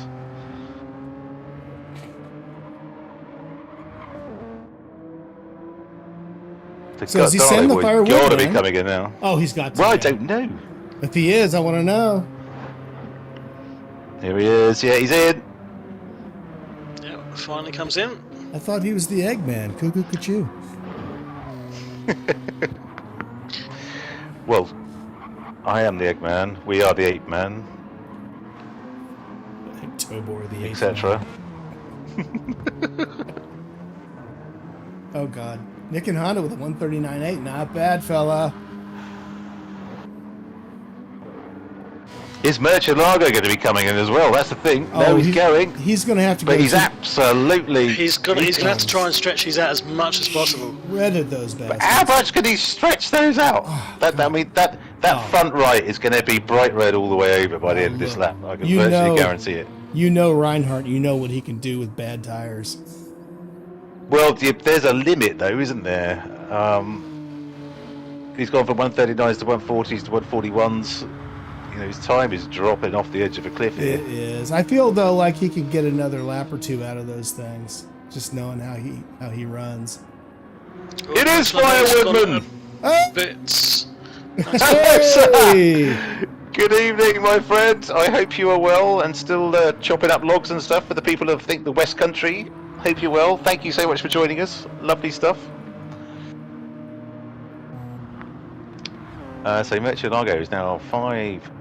So is he sending the firewood? Got to be coming in now. Oh, he's got to. Well, I yeah. don't know. If he is, I want to know. Here he is. Yeah, he's in. Yeah, finally comes in. I thought he was the Eggman. Cuckoo, cuckoo. Well, I am the Eggman. We are the Ape Man, Tobor the Ape. etc. Oh God, Nick and Honda with a 139.8. Not bad, fella. Is Murcielago going to be coming in as well? That's the thing. Oh, No, he's going. He's going to have to go. But he's absolutely. He's gonna have to try and stretch these out as much as possible. Shredded those bastards. How much can he stretch those out? That front right is going to be bright red all the way over by the end of this lap. I can virtually guarantee it. You know Reinhardt. You know what he can do with bad tires. Well, there's a limit though, isn't there? He's gone from 139s to 140s to 141s. You know, his time is dropping off the edge of a cliff here. It is. I feel though like he could get another lap or two out of those things, just knowing how he runs. It is Firewoodman. Bits. Hey! Good evening, my friend. I hope you are well and still chopping up logs and stuff for the people of the West Country. Hope you're well. Thank you so much for joining us. Lovely stuff. So Murcielago is now 5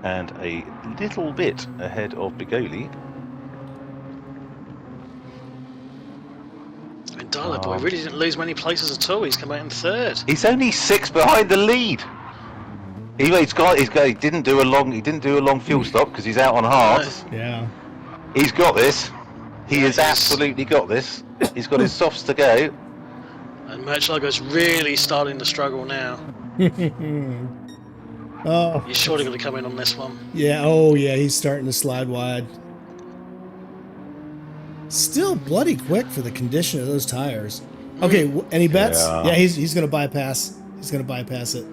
and a little bit ahead of Bigoli. And Darla Boy really didn't lose many places at all. He's come out in third. He's only 6 behind the lead. He didn't do a long fuel stop because he's out on hards. Yeah. He's got this. He has absolutely got this. He's got his softs to go. And Murcielago's really starting to struggle now. Oh. He's surely going to come in on this one. Yeah. Oh yeah. He's starting to slide wide. Still bloody quick for the condition of those tires. Okay. Any bets? Yeah. He's going to bypass. He's going to bypass it.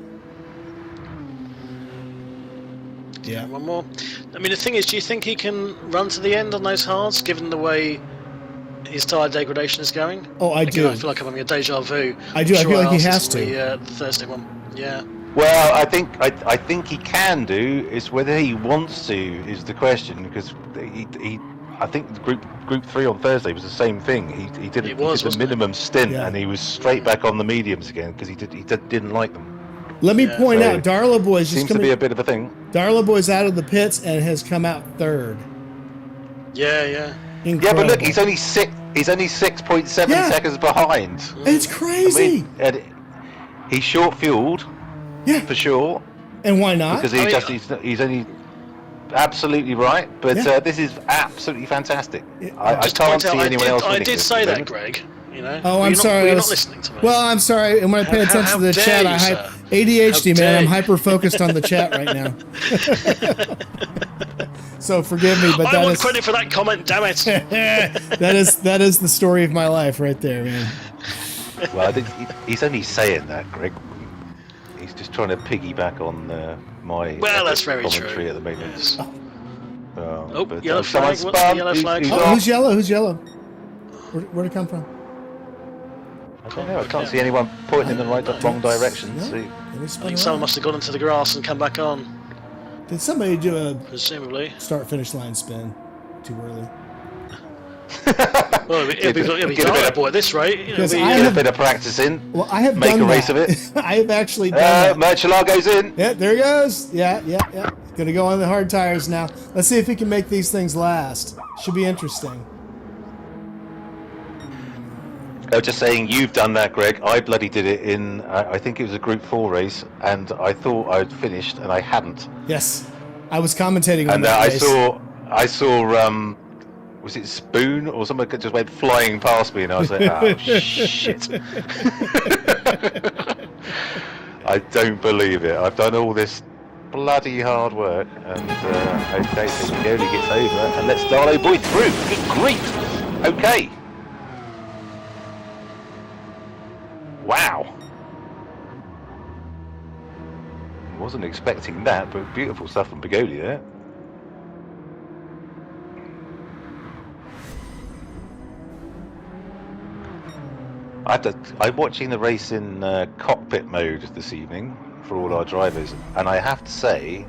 Yeah. One more. I mean, the thing is, do you think he can run to the end on those hards, given the way his tyre degradation is going? Oh, I do. I feel like I'm having a deja vu. I do. I feel like he has to. The Thursday one. Yeah. Well, I think he can do. It's whether he wants to is the question, because I think the group 3 on Thursday was the same thing. He did a minimum stint, and he was straight back on the mediums again because he didn't like them. Let me point out, Darla Boy's just seems to be a bit of a thing. Darla Boy's out of the pits and has come out third. Yeah. Incredible. Yeah, but look, he's only 6.7 seconds behind. It's crazy. He's short fueled. Yeah, for sure. And why not? Because he's only absolutely right. But this is absolutely fantastic. I can't see anyone else. I did say that, Greg. You know. Oh, I'm sorry. You're not listening to me. Well, I'm sorry. And when I pay attention to the chat, ADHD, man. I'm hyper focused on the chat right now. So forgive me, but I want credit for that comment. Damn it! that is the story of my life right there, man. Well, I think he's only saying that, Greg. He's just trying to piggyback on my that's very commentary true. at the moment. Yes. But, yellow flag. What's the yellow flag? Who's yellow? Who's yellow? Where'd it come from? I don't know. I can't see anyone pointing in the wrong direction. No. I think someone must have gone into the grass and come back on. Did somebody do a presumably start-finish line spin too early? Well, it'll be Darla Boy at this rate. You know, a bit of practicing. Well, I have make done a race that. of it. I have actually done that. Murcielago's in. Yeah, there he goes. Yeah. Going to go on the hard tires now. Let's see if he can make these things last. Should be interesting. I was just saying, you've done that, Greg. I bloody did it in, I think it was a Group 4 race, and I thought I'd finished, and I hadn't. Yes, I was commentating on and that race. I saw, was it Spoon or someone just went flying past me, and I was like, oh shit! I don't believe it. I've done all this bloody hard work, and okay, so Bigoli gets over, and let's Darlo Boy through. Good grief! Okay. Wow. Wasn't expecting that, but beautiful stuff from Bigoli there. I'm watching the race in cockpit mode this evening for all our drivers, and I have to say,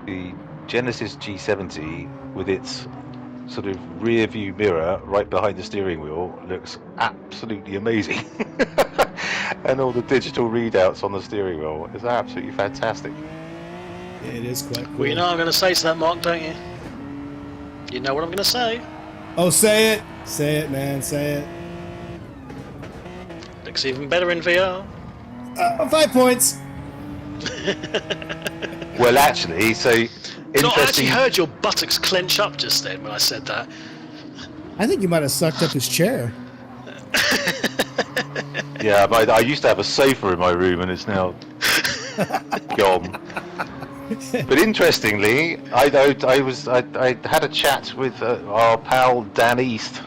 the Genesis G70 with its sort of rear view mirror right behind the steering wheel looks absolutely amazing. And all the digital readouts on the steering wheel is absolutely fantastic. It is quite cool. Well, you know what I'm going to say to that, Mark, don't you? You know what I'm going to say. Oh, say it. Say it, man. Say it. Looks even better in VR. 5 points. Well, actually, so So I actually interesting. heard your buttocks clench up just then when I said that. I think you might have sucked up his chair. Yeah, but I used to have a sofa in my room, and it's now gone. But interestingly, I had a chat with our pal Dan East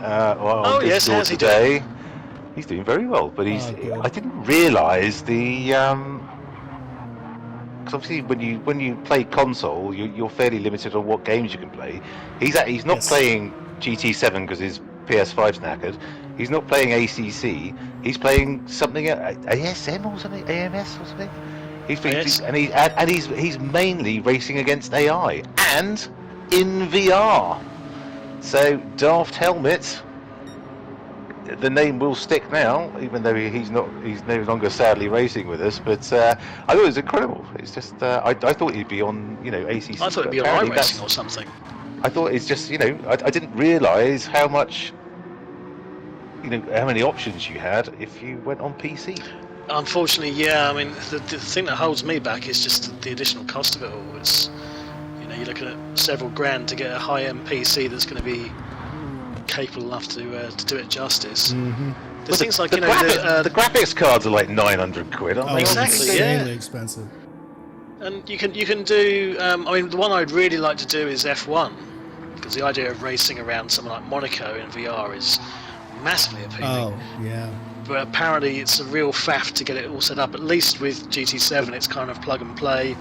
on yes, Discord how's he today. He's doing very well, but good. I didn't realise the because obviously when you play console, you're fairly limited on what games you can play. He's not Yes. playing GT7 because his PS5's knackered. He's not playing ACC. He's playing something ASM or something, AMS or something. Yes. He's mainly racing against AI and in VR. So Daft Helmet, the name will stick now, even though he's no longer sadly racing with us. But I thought it was incredible. It's just I thought he'd be on ACC. I thought it'd be on apparently iRacing or something. I thought it's just I didn't realise how much how many options you had if you went on PC. Unfortunately, yeah. I mean, the thing that holds me back is just the additional cost of it all. It's you're looking at several grand to get a high-end PC that's going to be capable enough to do it justice. Mm-hmm. There's things like the graphics cards are like 900 quid, aren't Oh, they? Exactly, insanely yeah. expensive. And you can do. I mean, the one I'd really like to do is F1, because the idea of racing around something like Monaco in VR is massively appealing. Oh, yeah. But apparently it's a real faff to get it all set up. At least with GT7 it's kind of plug and play.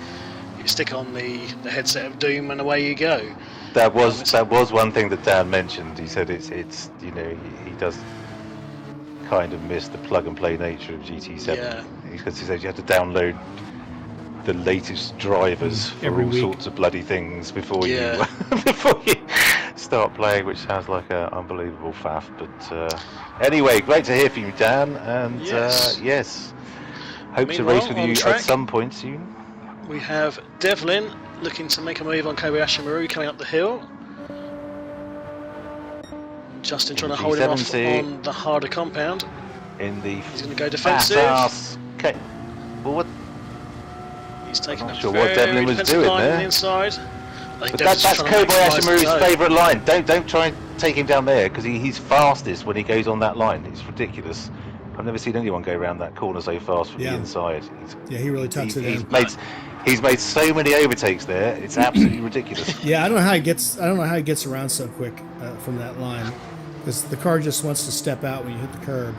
You stick on the headset of Doom and away you go. That was one thing that Dan mentioned. He said it's he does kind of miss the plug and play nature of GT7. Yeah. Because he said you had to download the latest drivers for Every all week. sorts of bloody things before Yeah. you before you start playing, which sounds like an unbelievable faff. But anyway, great to hear from you, Dan, and Yes. hope to Meanwhile, race with on you track. at some point soon. We have Devlin looking to make a move on Kobayashi Maru coming up the hill. Justin trying to hold him off G70. on the harder compound. In the He's going to go defensive. Okay. Well, what? He's taking I'm a not sure what very Devlin was defensive doing line on there. the inside. I think But Devlin's that's trying to maximise Kobayashi the Maru's load. favourite line. Don't try and take him down there because he's fastest when he goes on that line. It's ridiculous. I've never seen anyone go around that corner so fast from the Yeah. inside. Yeah, he really tucks it in. He's made so many overtakes there. It's absolutely ridiculous. Yeah, I don't know how he gets around so quick from that line, because the car just wants to step out when you hit the curb.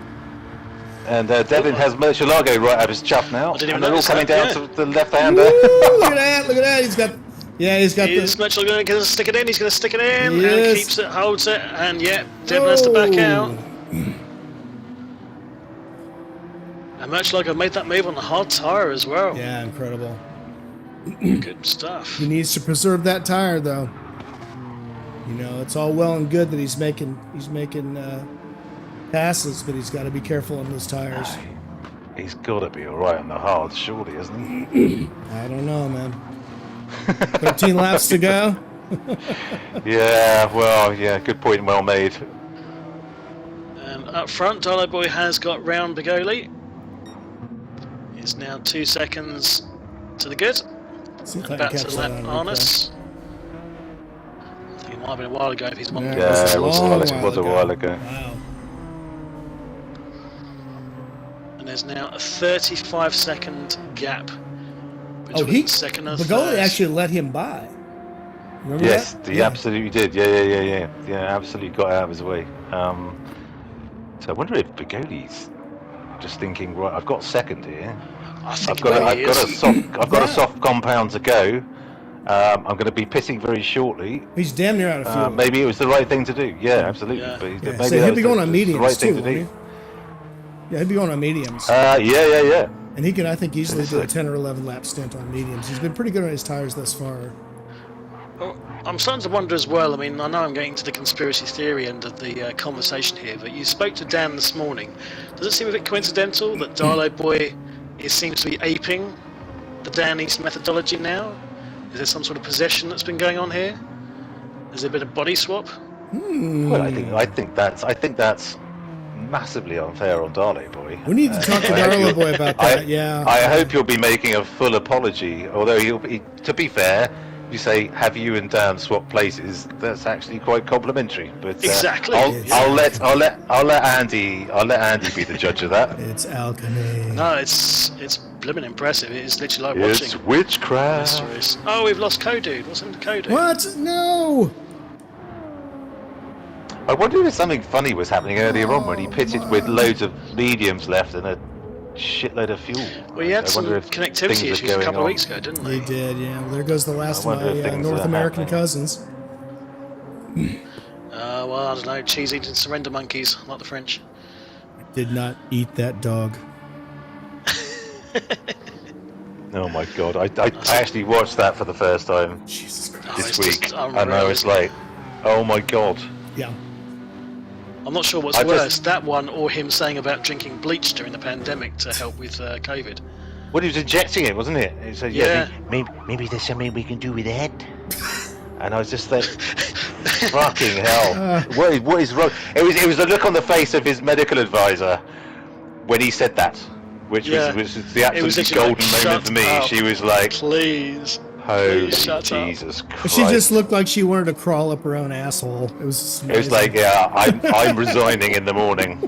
And Devlin has Murcielago right out of his chuff now, I didn't even and they're all notice coming that, down to the left-hander. Look at that! Look at that! He's got He's Mitchell going to stick it in. He's going to stick it in, He and is. keeps it, holds it, and Devlin has to back out. And Murcielago made that move on the hard tyre as well. Yeah, incredible. Good stuff. He needs to preserve that tire, though. It's all well and good that he's making passes, but he's got to be careful on those tires. He's got to be all right on the hard, surely, isn't he? I don't know, man. 13 laps to go. Yeah, well, yeah, good point, well made. And up front, Dolo Boy has got round Bigoli. He's now 2 seconds to the good. See if I can Back catch to that lap on harness. I think it might have been a while ago if he's won. Yeah. Yeah, it was a while Long ago. Wow. And there's now a 35-second gap Oh, between second and Bigoli third. actually let him by. Remember Yes, that? he absolutely did. Yeah, absolutely got out of his way. So I wonder if Bigoli's just thinking, right, I've got second here. I think I've got he a is. soft compound to go, I'm going to be pitting very shortly. He's damn near out of fuel. Maybe it was the right thing to do. Yeah, absolutely. Yeah. But Yeah, maybe so he'll be going on the mediums right thing too, to won't do. he? Yeah, he'll be going on mediums. Yeah. And he can, I think, easily do a 10 or 11 lap stint on mediums. He's been pretty good on his tires thus far. Well, I'm starting to wonder as well. I mean, I know I'm getting to the conspiracy theory end of the conversation here, but you spoke to Dan this morning. Does it seem a bit coincidental that Darlo Boy seems to be aping the Dan East methodology now? Is there some sort of possession that's been going on here? Is there a bit of body swap? Well, I think that's massively unfair on Darley Boy. We need to talk to Darlo Boy about that, yeah. I hope you'll be making a full apology. Although to be fair, you say, have you and Dan swapped places? That's actually quite complimentary. But Exactly. I'll let Andy be the judge of that. It's alchemy. No, it's blimmin' impressive. It's literally like It's watching witchcraft. mysteries. Oh, we've lost Kodude. What's happened to Kodude? What? No! I wonder if something funny was happening earlier on when he pitted with loads of mediums left and a shitload of fuel. Well, he had I some wonder if connectivity things are issues a going couple of on. weeks ago, didn't They they? did, yeah. Well, there goes the last I of wonder if my things North are American happening. cousins. Well, I don't know. Cheese-eating surrender monkeys, like the French. Did not eat that dog. Oh my god, I actually watched that for the first time Jesus Christ. this it's week, just and unreal, I was isn't it? like, oh my god. Yeah. I'm not sure what's I just- worse, that one or him saying about drinking bleach during the pandemic to help with COVID. Well, he was injecting it, wasn't it? He said, Yeah. maybe there's something we can do with that. And I was just like, fucking hell. What is wrong? It was the look on the face of his medical advisor when he said that, which Yeah. was the It was absolute literally golden like, moment for me. "Shut up, She was like, Please. holy shut up." Jesus But Christ. she just looked like she wanted to crawl up her own asshole. It was It was like, yeah, I'm resigning in the morning.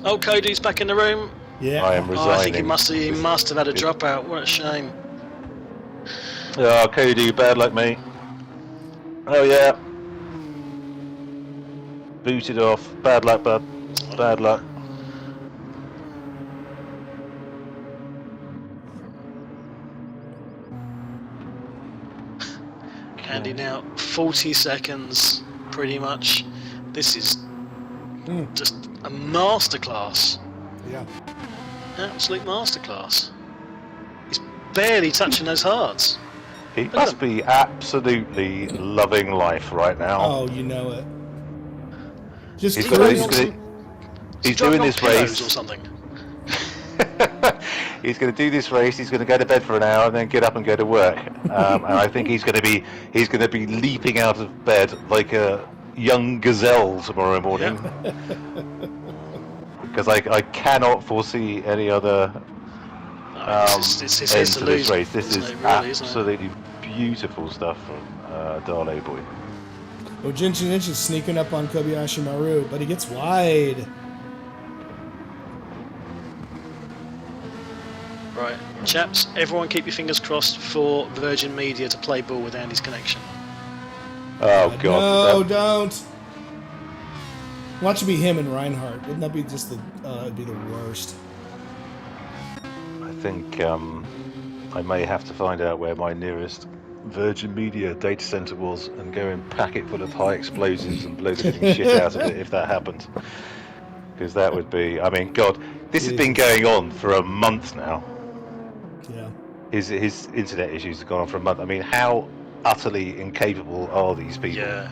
Oh, Cody's back in the room. yeah. I am Oh, resigning. I think he must have had a dropout. What a shame. Oh, Cody, bad luck, mate. Oh yeah. Booted off. Bad luck, bud. Bad luck. Andy now 40 seconds, pretty much. This is just a masterclass. Yeah. Absolute masterclass. He's barely touching those hards. He must be absolutely loving life right now. Oh, you know it. Just He's cruising. He's driving doing on this pillows race. or something. He's going to do this race. He's going to go to bed for an hour and then get up and go to work. And I think he's going to be leaping out of bed like a young gazelle tomorrow morning. Because I cannot foresee any other It's end his to to this lose, race. This isn't is it, really, isn't it? absolutely beautiful stuff from Darley Boy. Oh, Jinshin Inch is sneaking up on Kobayashi Maru, but he gets wide. Right, chaps, everyone keep your fingers crossed for Virgin Media to play ball with Andy's connection. Oh No, god. don't. Watch it be him and Reinhardt. Wouldn't that be just it'd be the worst. I think I may have to find out where my nearest Virgin Media data center was and go and pack it full of high explosives and blow the living shit out of it if that happened. Because that would be, I mean, God, this has been going on for a month now. Yeah. His internet issues have gone on for a month. I mean, how utterly incapable are these people? Yeah.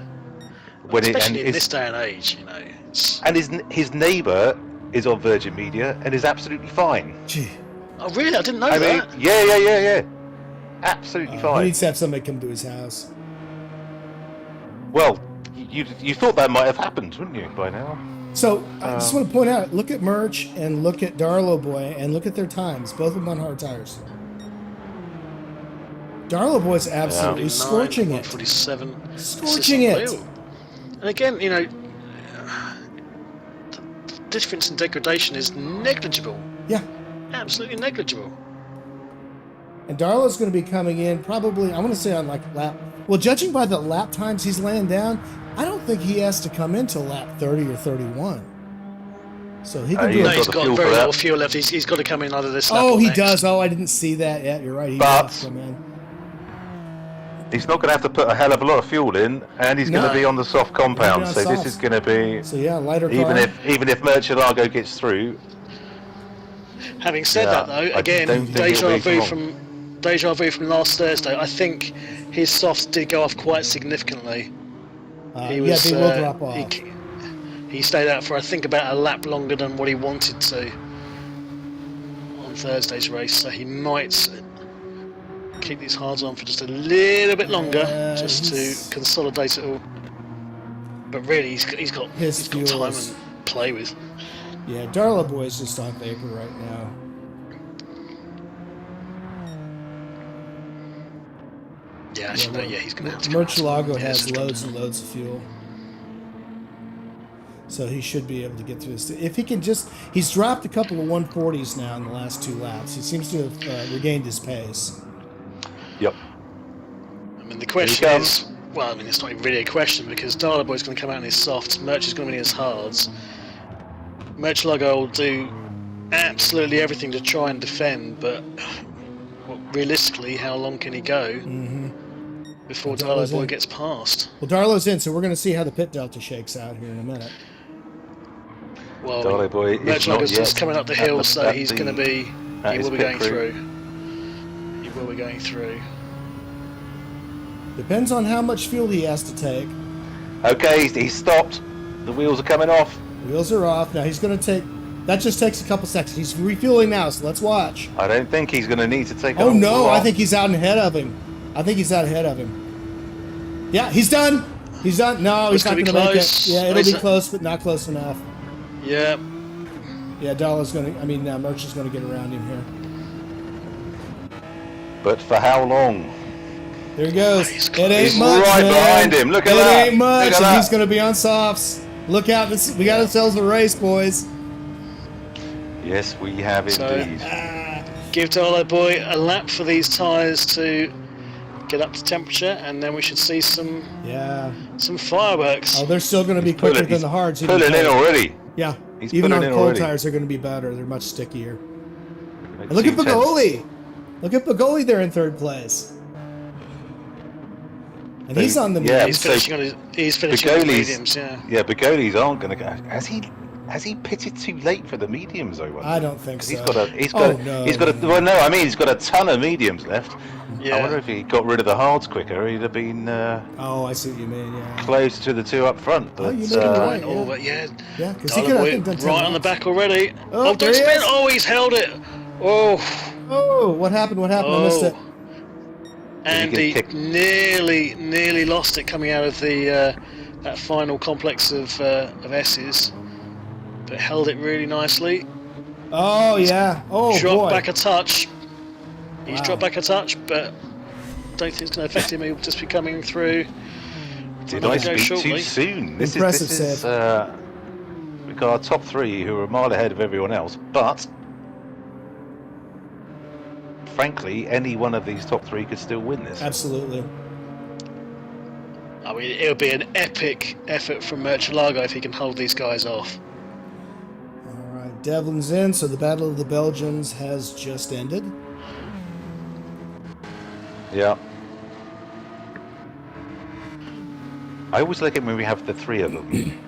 When Especially in his- this day and age, you know. It's... And his neighbour is on Virgin Media and is absolutely fine. Gee. Oh, really? I didn't know I mean, that. yeah. Absolutely He fine. needs to have somebody come to his house. Well, you thought that might have happened, wouldn't you, by now? So I just want to point out, look at Merch and look at Darlo Boy and look at their times. Both of them on hard tires. Darlo Boy's absolutely scorching it. 147. Scorching it. Unreal. And again, you know, the difference in degradation is negligible. Yeah. Absolutely negligible. And Darlo's going to be coming in probably, I want to say on like lap. Well, judging by the lap times he's laying down, I don't think he has to come into lap 30 or 31. So he can do No, it. he's got the got fuel very for that. little fuel left. He's got to come in either this lap Oh, or he next. does. Oh, I didn't see that. Yeah, you're right. He But- does come in. He's not going to have to put a hell of a lot of fuel in, and he's going to be on the soft compound. on So this softs. is going to be So yeah, lighter even car. if Murcielago gets through. Having said Yeah, that, though, I again, don't think it'll deja vu from last Thursday. I think his softs did go off quite significantly. They will drop off. He stayed out for I think about a lap longer than what he wanted to on Thursday's race, so he might keep these hards on for just a little bit longer, just to consolidate it all. But really, he's got time and play with. Yeah, Darla Boy's just on paper right now. Yeah, actually, he's going to have to. Murcielago has loads and loads of fuel. So he should be able to get through this. If he can he's dropped a couple of 140s now in the last 2 laps. He seems to have regained his pace. Yep. I mean, the question is, well, I mean, it's not really a question because Darla Boy's going to come out in his softs, Murch is going to be in his hards. Murcielago will do absolutely everything to try and defend, but realistically, how long can he go before Darla Boy gets past? Well, Darlo's in, so we're going to see how the pit delta shakes out here in a minute. Well, Darla Boy is not Murcielago's yet just coming up the hill, so he's going to be. He will be going through. He will be going through. Depends on how much fuel he has to take. Okay, he's stopped. The wheels are coming off. Wheels are off. Now he's going to take... That just takes a couple seconds. He's refueling now, so let's watch. I don't think he's going to need to take. Oh no! I think he's out ahead of him. Yeah, he's done. He's done. No, he's not going to make it. Yeah, it'll be close, but not close enough. Yeah. Yeah, Darla's going to... I mean, Murch is going to get around him here. But for how long? There he goes. It ain't He's much, right man. behind him. Look at that. It ain't much, Look at and that. he's going to be on softs. Look out. We got ourselves a race, boys. Yes, we have indeed. Give Darla Boy a lap for these tyres to get up to temperature, and then we should see some fireworks. Oh, they're still going to be quicker than the hards. Pulling in already. Yeah. He's even on pulling in cold already. tires, they're going to be better. They're much stickier. And look at Bagoli. Look at Bagoli there in third place. And he's on the he's finishing on his mediums. Yeah, Bagoli's aren't going to go. Has he pitted too late for the mediums? I don't think so. He's got a. Well, no, I mean he's got a ton of mediums left. Yeah. I wonder if he got rid of the hards quicker, he'd have been. I see what you mean. Yeah. Close to the two up front. But, you made it right. Yeah, because he could have done right on the back already. Oh, don't spin! Oh, he's held it. Oh. Oh, what happened? I missed it. And he nearly lost it coming out of the that final complex of S's, but held it really nicely. Oh yeah. Oh dropped back a touch. He's dropped back a touch, but don't think it's going to affect him. He'll just be coming through. Did I speak too soon? This is we've got our top three who are a mile ahead of everyone else, but frankly, any one of these top three could still win this. Absolutely. I mean, it'll be an epic effort from Murcielago if he can hold these guys off. All right, Devlin's in, so the Battle of the Belgians has just ended. Yeah. I always like it when we have the three of them.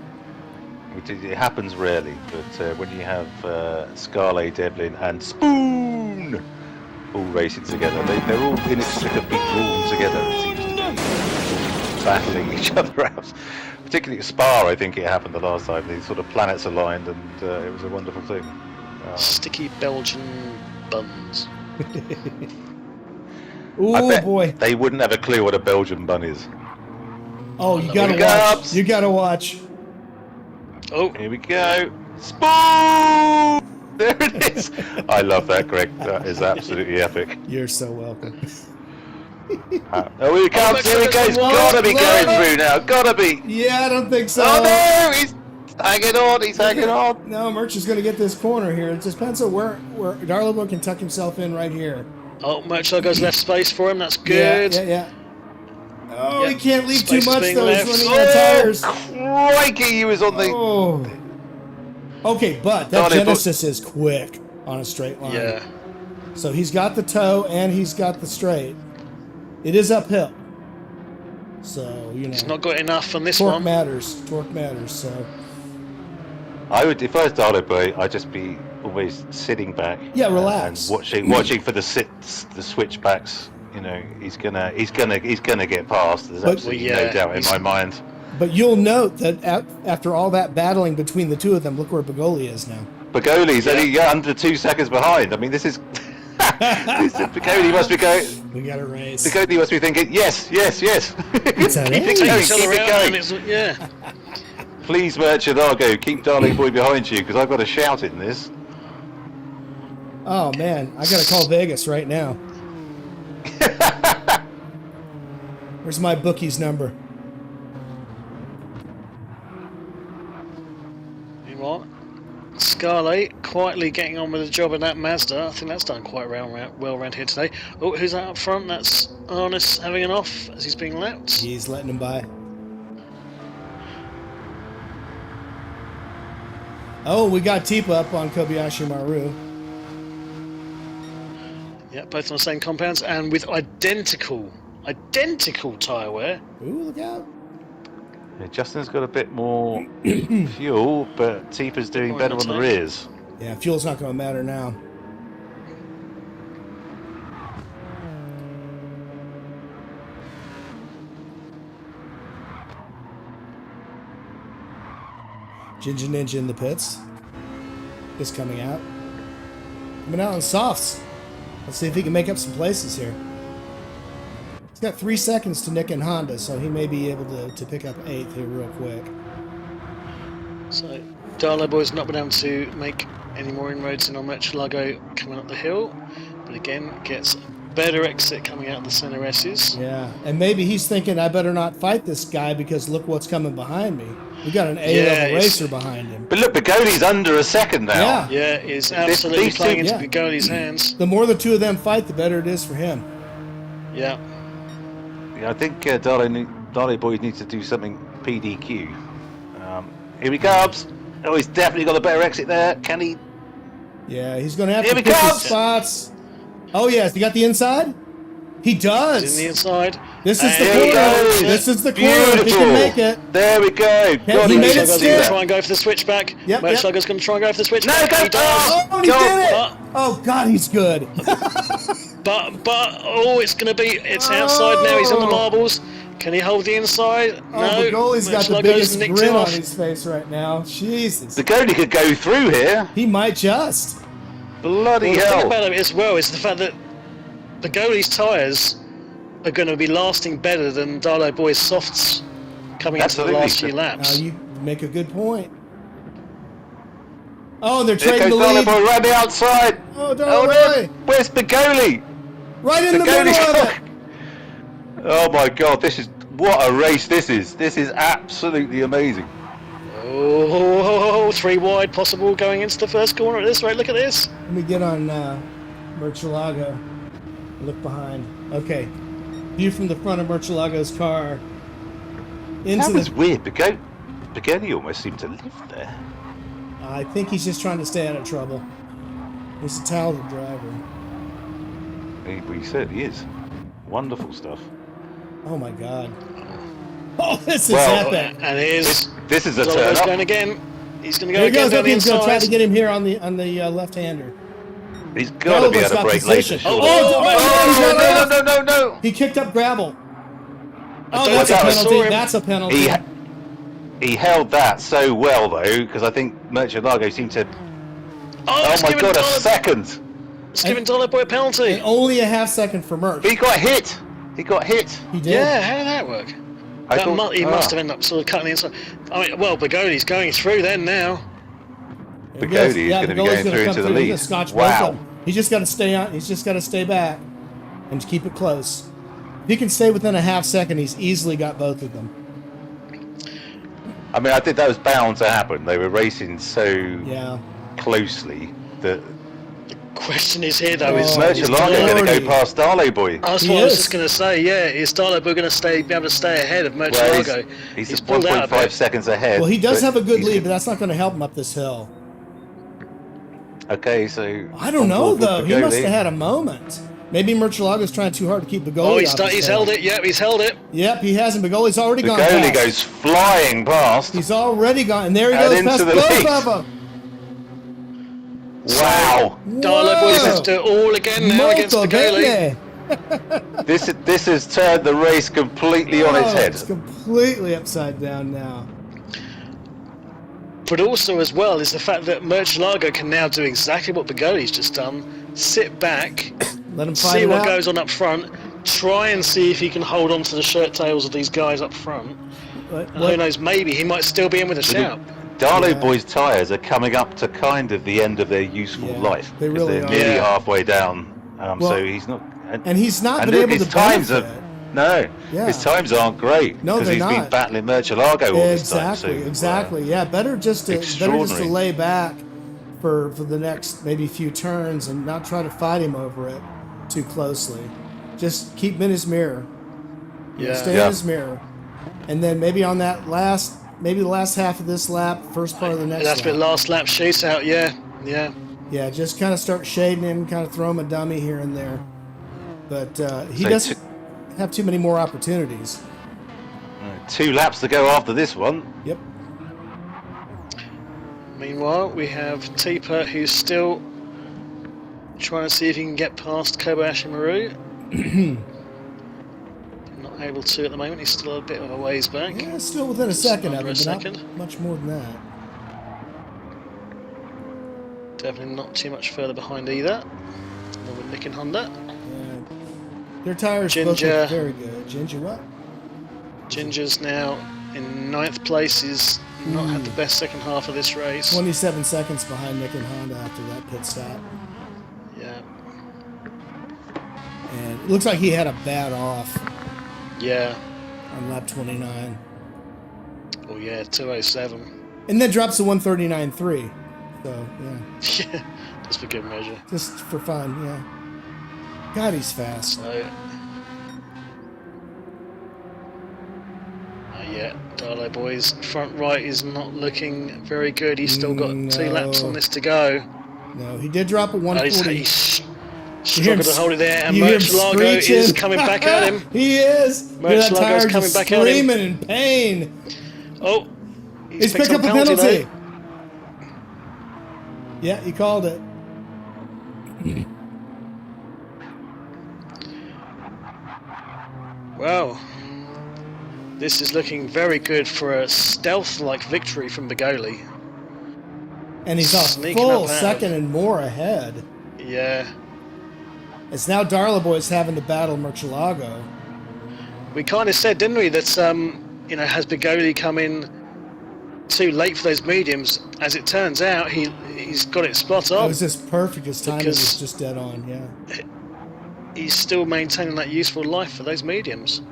It happens rarely, but when you have Scarlet, Devlin, and Spoon all racing together, they're all inextricably drawn together, it seems to be, battling each other out. Particularly at Spa, I think it happened the last time. These sort of planets aligned, and it was a wonderful thing. Sticky Belgian buns. Oh boy! They wouldn't have a clue what a Belgian bun is. Oh, you gotta watch! You gotta watch! Oh, here we go! Spoon! There it is! I love that, Greg. That is absolutely epic. You're so welcome. Oh, here he comes! Here he goes! Gotta be going through now! Gotta be! Yeah, I don't think so. Oh no! He's hanging on! He's hanging on! No, Murch is gonna get this corner here. It just depends on where Darlabo can tuck himself in right here. Oh, Murcielago's left space for him. That's good. Yeah. Oh, he can't leave too much though. left. He's running out of tires. Crikey, he was on the. Oh. Okay, but that Genesis is quick on a straight line. Yeah. So he's got the toe and he's got the straight. It is uphill. So, you know. He's not got enough on this torque one. matters. Torque matters. So. I would, if I was Darlow Boy, I'd just be always sitting back. Yeah, relax. And watching for the switchbacks. You know, he's gonna get past. There's absolutely no doubt in my mind. But you'll note that after all that battling between the two of them, look where Bagoli is now. Bagoli's only under 2 seconds behind. I mean, this is. Bagoli must be going. We got a race. Bagoli must be thinking, yes. It's an keep it going. Yeah. Please, Murcielago, keep Darling Boy behind you because I've got a shout in this. Oh man, I gotta call Vegas right now. Where's my bookie's number? Meanwhile, Scarlet quietly getting on with the job in that Mazda. I think that's done quite well around here today. Oh, who's that up front? That's Arnis having an off as he's being lapped. He's letting him by. Oh, we got Teepa up on Kobayashi Maru. Yeah, both on the same compounds and with identical tyre wear. Ooh, look out. Yeah, Justin's got a bit more fuel, but Teepa's doing better on the rears. Yeah, fuel's not going to matter now. Ginger Ninja in the pits. Just coming out. Coming out on softs. Let's see if he can make up some places here. He's got 3 seconds to Nick and Honda, so he may be able to pick up 8th here real quick. So, Darlow Boy's not been able to make any more inroads in on Murcielago coming up the hill, but again gets a better exit coming out of the center S's. Yeah, and maybe he's thinking, I better not fight this guy because look what's coming behind me. We got an A-level racer behind him. But look, Bagoli's under a second now. Yeah, he's absolutely playing into Bagoli's hands. The more the two of them fight, the better it is for him. Yeah. Yeah, I think Darlow Boy needs to do something PDQ. Here he comes. Oh, he's definitely got a better exit there. Can he? Yeah, he's going to have to pick his spots. Oh, yes. He got the inside? He does. He's in the inside. This is the corner. This is the corner. He can make it. There we go. He made it stick. Going to try and go for the switchback. Murcielago's going to try and go for the switchback. No, he does. Oh, he did it. Oh, God, he's good. It's going to be, it's outside now. He's on the marbles. Can he hold the inside? Oh, No. Bagoli's got the biggest grin on his face right now. Jesus. Bagoli could go through here. He might just. Bloody hell. The thing about it as well is the fact that Bagoli's tyres are going to be lasting better than Darlow Boy's softs coming into the last few laps. Now you make a good point. Oh, they're trading Here the goes lead. Darlow Boy right the outside. Oh, Darlow Boy. Where's Bagoli? Right in the middle of it. Oh my God, what a race this is. This is absolutely amazing. Oh, 3 wide possible going into the first corner at this rate. Look at this. Let me get on Murcielago. Look behind. Okay. View from the front of Murcielago's car. That was weird. Bagoli almost seemed to live there. I think he's just trying to stay out of trouble. He's a talented driver. He certainly is. Wonderful stuff. Oh my God. Oh, this is epic. And here's this is a turn up. going again. He's going to go Here he again goes. down the He's going to try inside. to get him here on the left-hander. He's got to be able to break later. No. He kicked up gravel. Oh, That's that's a a penalty. penalty. That's a penalty. He held that so well though, because I think Murcielago seemed to. Oh my God, a second! It's giving Darlow Boy a penalty. And only a half second for Murch. He got hit. He did. Yeah, how did that work? He must have ended up sort of cutting the inside. I mean, Bagoli's going through then now. Bagoli is going to be going through into the lead. Wow. He's just got to stay on. He's just got to stay back and keep it close. If he can stay within a half second, he's easily got both of them. I mean, I think that was bound to happen. They were racing so closely that. Question is here though: is Murcielago going to go past Darlow Boy? That's what I was just going to say. Yeah, is Darlow Boy going to be able to stay ahead of Murcielago? Well, he's 1.5 seconds ahead. Well, he does have a good lead, but that's not going to help him up this hill. Okay, so I don't know though. He must have had a moment. Maybe Murcielago's trying too hard to keep Begoli. Oh, he's held it. Yep, he's held it. Yep, he hasn't. Begoli's already gone Begoli past. goes flying past. He's already gone, and there he And goes into past the both lead. of them. Wow. Darlow Boys has to do it all again now against Molto Begoli. bene. This has turned the race completely on its head. It's completely upside down now. But also as well is the fact that Murcielago can now do exactly what Begoli's just done. Sit back, Let him fight see it what out. goes on up front, try and see if he can hold on to the shirt tails of these guys up front. What- And who knows, maybe he might still be in with a shout. Darlow Yeah. Boys tyres are coming up to kind of the end of their useful Yeah, life. they 'cause really they're are. nearly Yeah. halfay down. Well, So he's not. And he's not and been able his to times are benefit. no. Yeah. His times aren't great No, because they're he's been not. battling Murcielago all this time. Exactly, So, exactly. Yeah, better just to extraordinary. lay back for the next maybe few turns and not try to fight him over it too closely. Just keep him in his mirror. Yeah. Stay in his mirror, and then maybe on that maybe the last half of this lap, first part of the next That's lap. been last lap shootout, yeah. Yeah, just kind of start shading him, kind of throw him a dummy here and there. But he So doesn't have too many more opportunities. 2 laps to go after this one. Yep. Meanwhile, we have Teeper, who's still trying to see if he can get past Kobayashi Maru. Not able to at the moment. He's still a bit of a ways back. Yeah, still within a second of under him, a but not second. much more than that. Definitely not too much further behind either. Along with Nick and Honda. Yeah. Their tires both Ginger. look very good. Ginger what? Ginger's now in 9th place. He's not had the best second half of this race. 27 seconds behind Nick and Honda after that pit stop. Yeah. And it looks like he had a bad off Yeah. on lap 29. Oh yeah, 207. And then drops to 139.3. So, yeah. Yeah, just for good measure. Just for fun, yeah. God, he's fast. So, yeah, Darlow Boys. Front right is not looking very good. He's still got 2 laps on this to go. No, he did drop a And 140. he's You hear him struggled to hold it there, and you hear him Murcielago is screeching. coming back at him. He is. Murcielago's That tire coming just back at him. screaming in pain. Oh, He's picked up a penalty. penalty. though. Yeah, he called it. Wow. This is looking very good for a stealth-like victory from Begoli. And he's a Sneaking full up out. second and more ahead. Yeah. It's now Darla Boys having to battle Murcielago. We kind of said, didn't we, that has Begoli come in too late for those mediums? As it turns out, he's got it spot It on. was just perfect. His timing was Because- just dead on, yeah. He's still maintaining that useful life for those mediums.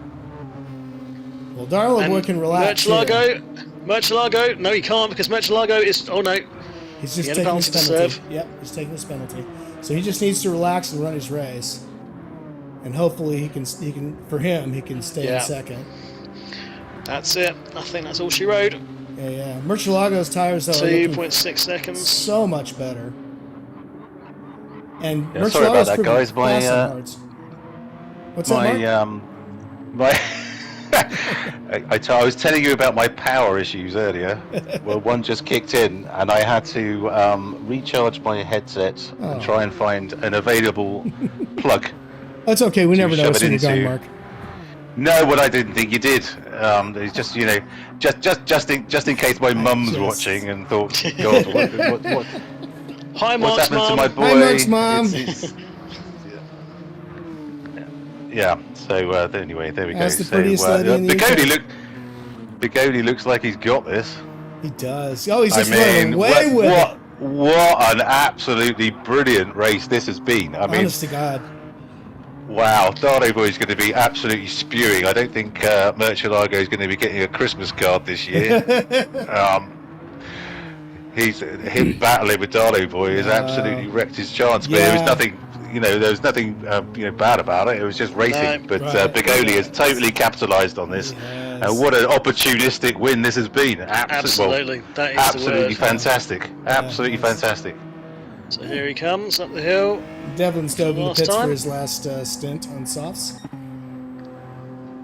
Well, Darla Boy And can relax here. Murcielago, no, he can't because Murcielago is. Oh no, He's just he had a taking his penalty to penalty. serve. Yep, he's taking his penalty. So he just needs to relax and run his race. And hopefully he can stay Yeah. in second. That's it. I think that's all she rode. Yeah, yeah. Murcielago's tires are looking 2.6 seconds. so much better. And Yeah, sorry about Murcielago's that, proven guys. My, fast and hards. What's that, Mark? My I was telling you about my power issues earlier. Well, one just kicked in, and I had to recharge my headset and try and find an available plug. That's okay. We never know shove what's it in your gun, into- Mark. No, what I didn't think you did. It's just just in case my mum's Yes. watching and thought, God, what Hi, what's Mark's happened to mum. my boy? Hi, Mark's mum. Yeah. So anyway, there we go. That's the So prettiest lady in the UK. Begoli looks like he's got this. He does. Oh, he's I just running mean, away with it. what an absolutely brilliant race this has been. I mean, Honest to God. wow, Darlow Boy is going to be absolutely spewing. I don't think Murcielago is going to be getting a Christmas card this year. Him battling with Darlow Boy has absolutely wrecked his chance. But there was nothing, bad about it. It was just racing. No, but right. Begoli has totally capitalised on this. Yes. And what an opportunistic win this has been. Absolutely, that is absolutely the word. fantastic. Absolutely yes. fantastic. So here he comes up the hill. Devlin's dove in the Last pits for time. his last stint on softs.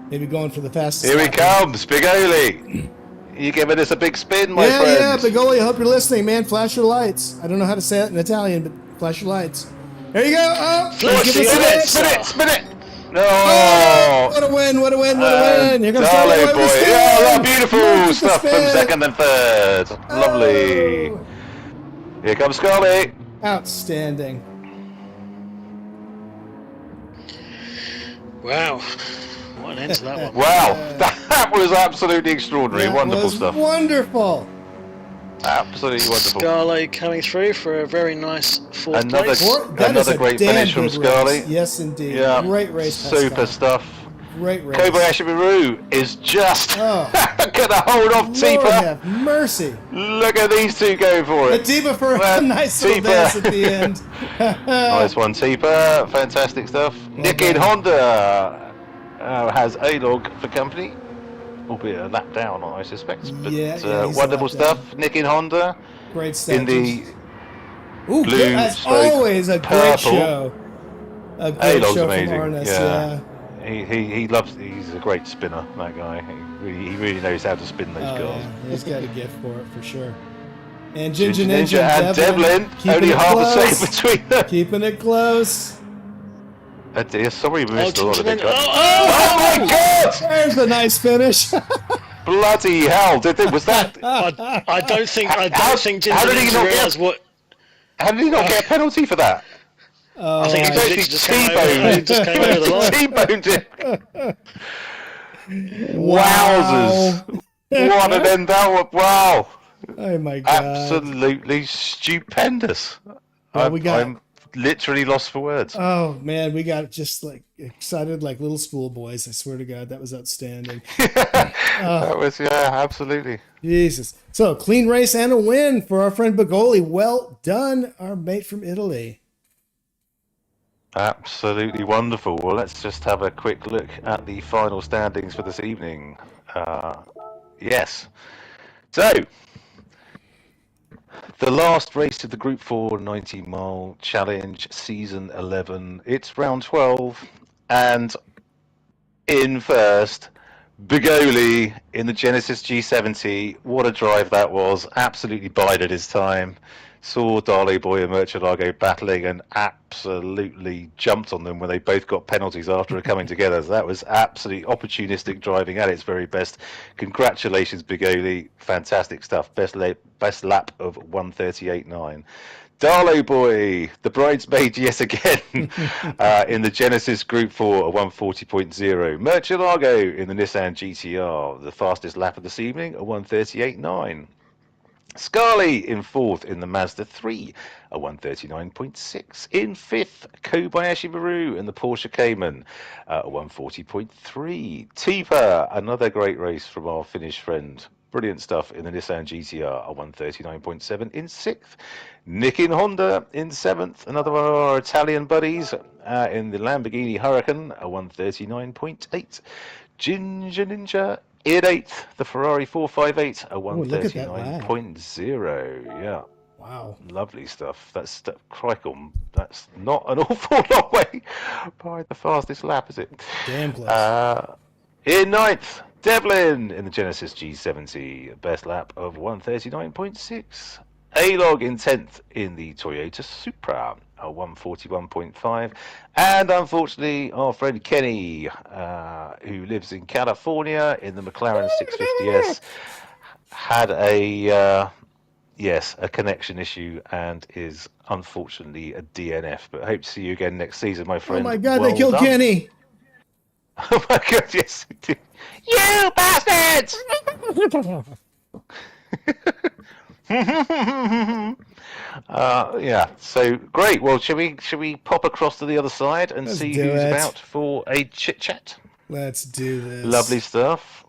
Maybe going for the fastest. Here he lap. comes, Bigoli. You giving us a big spin, my friend? Yeah, Bigoli, I hope you're listening, man. Flash your lights. I don't know how to say it in Italian, but flash your lights. There you go. Oh, Flash give us your a lights. minute. Spin it! No! Oh, what a win, what a win, what a win. Here comes Darling Charlie boy. with the spin. Yeah, beautiful Merchant the stuff from spin. second and third. Lovely. Oh, Here comes Scully. outstanding. Wow. What an end to that one. Wow, that was absolutely extraordinary. That Wonderful was stuff. Wonderful. Absolutely wonderful. Scarlet coming through for a very nice fourth Another- place. That is Another a great damn finish from good Scully. race. Yes, indeed. Yeah, Great race, super Pascal. stuff. Great race. Kobayashi Maru is just Oh. gonna hold off Lord Tipa. have mercy. Look at these two go for it. Atiba for a Well, nice little Tipa. dance at the end. Nice one, Tipa. Fantastic stuff. Nick in done. Honda has A-Log for company, albeit a lap down, I suspect. But Yeah, he's a wonderful lap down. stuff. Nick in Honda Great stuff. in the Ooh, blue good. As stroke always, a great purple. show. A great A-Log's show amazing. from Arnis, Yeah. yeah. He loves. He's a great spinner. That guy. He really knows how to spin those Oh, cars. yeah. He's got a gift for it, for sure. And Ginger Ginger Ninja and Devlin, keeping only it half a close. second between them. Keeping it close. Oh dear, sorry we missed a lot of Ginger it. Ninja- Oh my God! There's a nice finish. Bloody hell! Was that? I don't think Ginger how did he Ninja not get- realised what. How did he not get a penalty for that? I think He he actually just came over the line. T-boned him. Wow. Wowzers! What an end that was! Wow! Oh my God. Absolutely stupendous. Well, I'm literally lost for words. Oh man, we got just like excited like little schoolboys. I swear to God, that was outstanding. That was, yeah, absolutely. Jesus. So clean race and a win for our friend Bigoli. Well done, our mate from Italy. Absolutely wonderful. Well, let's just have a quick look at the final standings for this evening. Yes. So, the last race of the Group 4 90-mile challenge, season 11. It's round 12, and in first, Bigoli in the Genesis G70. What a drive that was. Absolutely bided his time. Saw Darley Boy and Murcielago battling and absolutely jumped on them when they both got penalties after coming together. So that was absolutely opportunistic driving at its very best. Congratulations, Bigoli. Fantastic stuff. Best lap of 1:38.9. Darlow Boy, the bridesmaid yet again, in the Genesis Group 4 at 1:40.0. Murcielago in the Nissan GTR, the fastest lap of this evening at 1:38.9. Scarley in fourth in the Mazda 3 at 1:39.6. In fifth, Kobayashi Maru in the Porsche Cayman at 1:40.3. Tipa, another great race from our Finnish friend. Brilliant stuff in the Nissan GTR at 1:39.7. In sixth, Nick in Honda in seventh. Another one of our Italian buddies in the Lamborghini Hurricane at 1:39.8. Ginger Ninja in eighth, the Ferrari 458 at look at that 1:39.0. Yeah, Wow. lovely stuff. That's crikey, that's not an awful long way by the fastest lap, is it? Damn close. In ninth, Devlin in the Genesis G70, best lap of 1:39.6. A-Log in 10th in the Toyota Supra at 1:41.5. And unfortunately, our friend Kenny, who lives in California in the McLaren 650S, had a connection issue and is unfortunately a DNF. But hope to see you again next season, my Oh friend. my God, Well they killed done. Kenny. Oh my God, yes, it did. You bastards! Yeah, so great. Well, should we pop across to the other side and Let's see do who's it. about for a chit chat? Let's do this. Lovely stuff.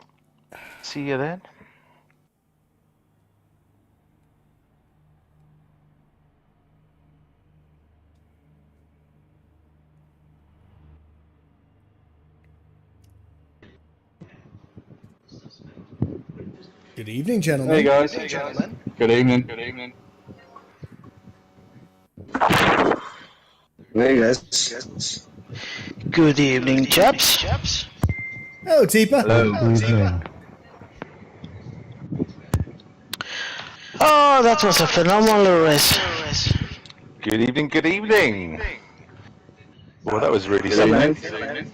See you then. Good evening, gentlemen. Hey guys. Good evening. Hey guys. Good evening, chaps. Oh, Tipa. Hello. Oh, that was a phenomenal race. Good evening, good evening. Well, that was really Good something. evening.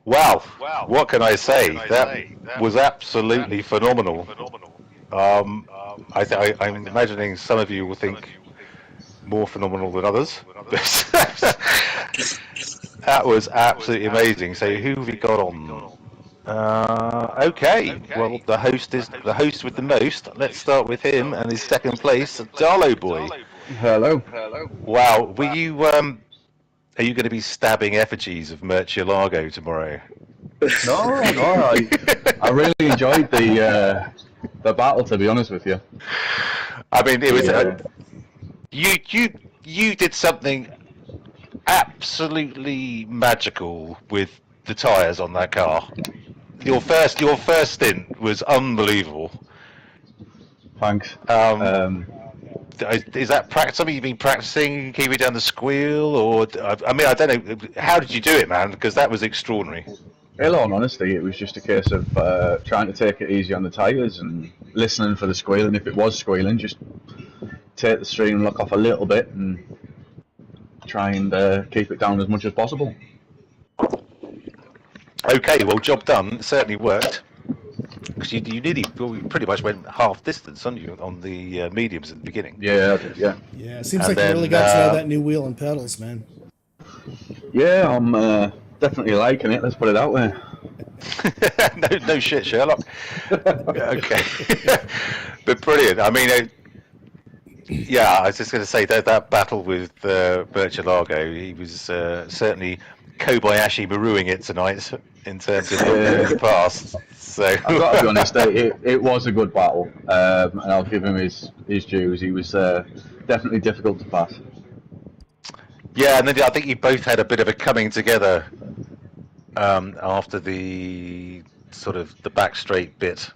Wow, what can I say? That was absolutely phenomenal. I'm imagining some of you will think more phenomenal than others. That was absolutely amazing. So who have we got on? Okay, well the host is the host with the most. Let's start with him and his second place, Darlow Boy. Hello. Wow, were you are you going to be stabbing effigies of Murcielago tomorrow? No, I really enjoyed the battle, to be honest with you. I mean, it was Yeah. you did something absolutely magical with the tyres on that car. Your first stint was unbelievable. Thanks. Is that something you've been practicing, keeping down the squeal, or I mean, I don't know. How did you do it, man? Because that was extraordinary. In all honesty, it was just a case of trying to take it easy on the tyres and listening for the squealing. If it was squealing, just take the steering lock off a little bit and try and keep it down as much as possible. Okay, well, job done. It certainly worked. Because you pretty much went half distance, didn't you, on the mediums at the beginning? Yeah, I did, yeah. Yeah, it seems And like you then, really got to know that new wheel and pedals, man. Yeah, I'm definitely liking it, let's put it that way. no shit, Sherlock. Okay, but brilliant. I mean, yeah, I was just going to say that battle with Murcielago, he was certainly Kobayashi Maruing it tonight in terms of the past. So I've got to be honest, it was a good battle, and I'll give him his dues. He was definitely difficult to pass. yeah, and then I think you both had a bit of a coming together after the sort of the back straight bit,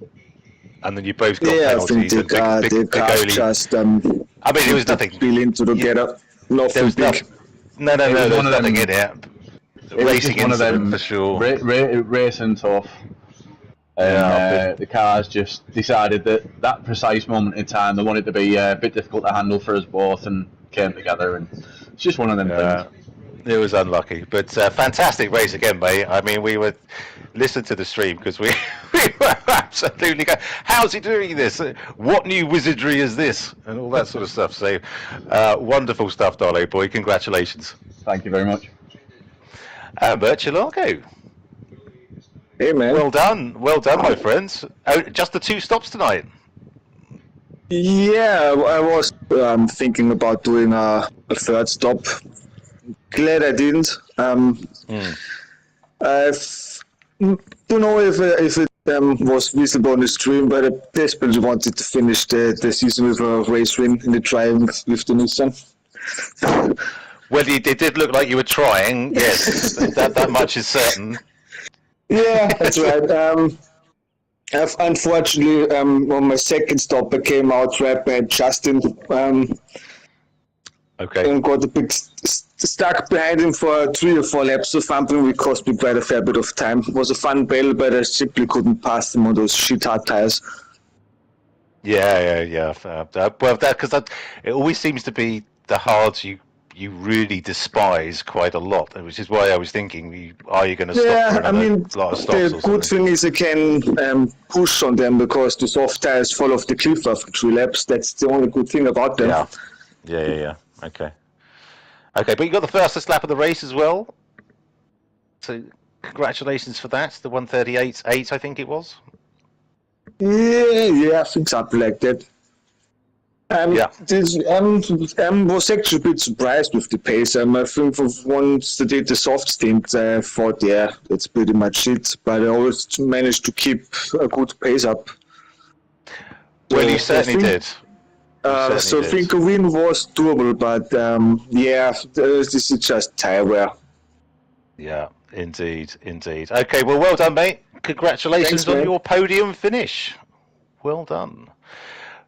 and then you both got penalties. I think the car just I mean, it was nothing. Feeling together. Nothing There was big. no, there was nothing in it. It was just one of them for sure. Racing tough. And the cars just decided that precise moment in time they wanted to be a bit difficult to handle for us both, and came together, and it's just one of them things. It was unlucky, but fantastic race again, mate. I mean, we were listen to the stream because we were absolutely going, how's he doing this? What new wizardry is this? And all that sort of stuff. So wonderful stuff, Darlow Boy. Congratulations. Thank you very much. Murcielago. Hey, man. Well done, my friends. Oh, just the 2 stops tonight. Yeah, I was thinking about doing a third stop. Glad I didn't. I don't know if it was visible on the stream, but I desperately wanted to finish the season with a race win in the Triumph with the Nissan. Well, it did look like you were trying. Yes, that much is certain. Yeah, that's right. Unfortunately, on my second stop, I came out right by Justin. Okay. And got a bit stuck behind him for 3 or 4 laps of something, which cost me quite a fair bit of time. It was a fun battle, but I simply couldn't pass him on those shit hard tires. Yeah. Well, because it always seems to be the hards you really despise quite a lot, which is why I was thinking, are you going to stop for another lot of stops? The good thing is I can push on them because the soft tires fall off the cliff after 3 laps. That's the only good thing about them. Yeah. Okay, but you got the fastest lap of the race as well. So congratulations for that. The 1:38.8, I think it was. Yeah, I think something like that. I was actually a bit surprised with the pace. I think for once I did the soft stint, I thought, that's pretty much it. But I always managed to keep a good pace up. Well, you certainly did. I think a win was doable, but this is just tire wear. Yeah, indeed. Okay, well done, mate. Congratulations on your podium finish. Well done.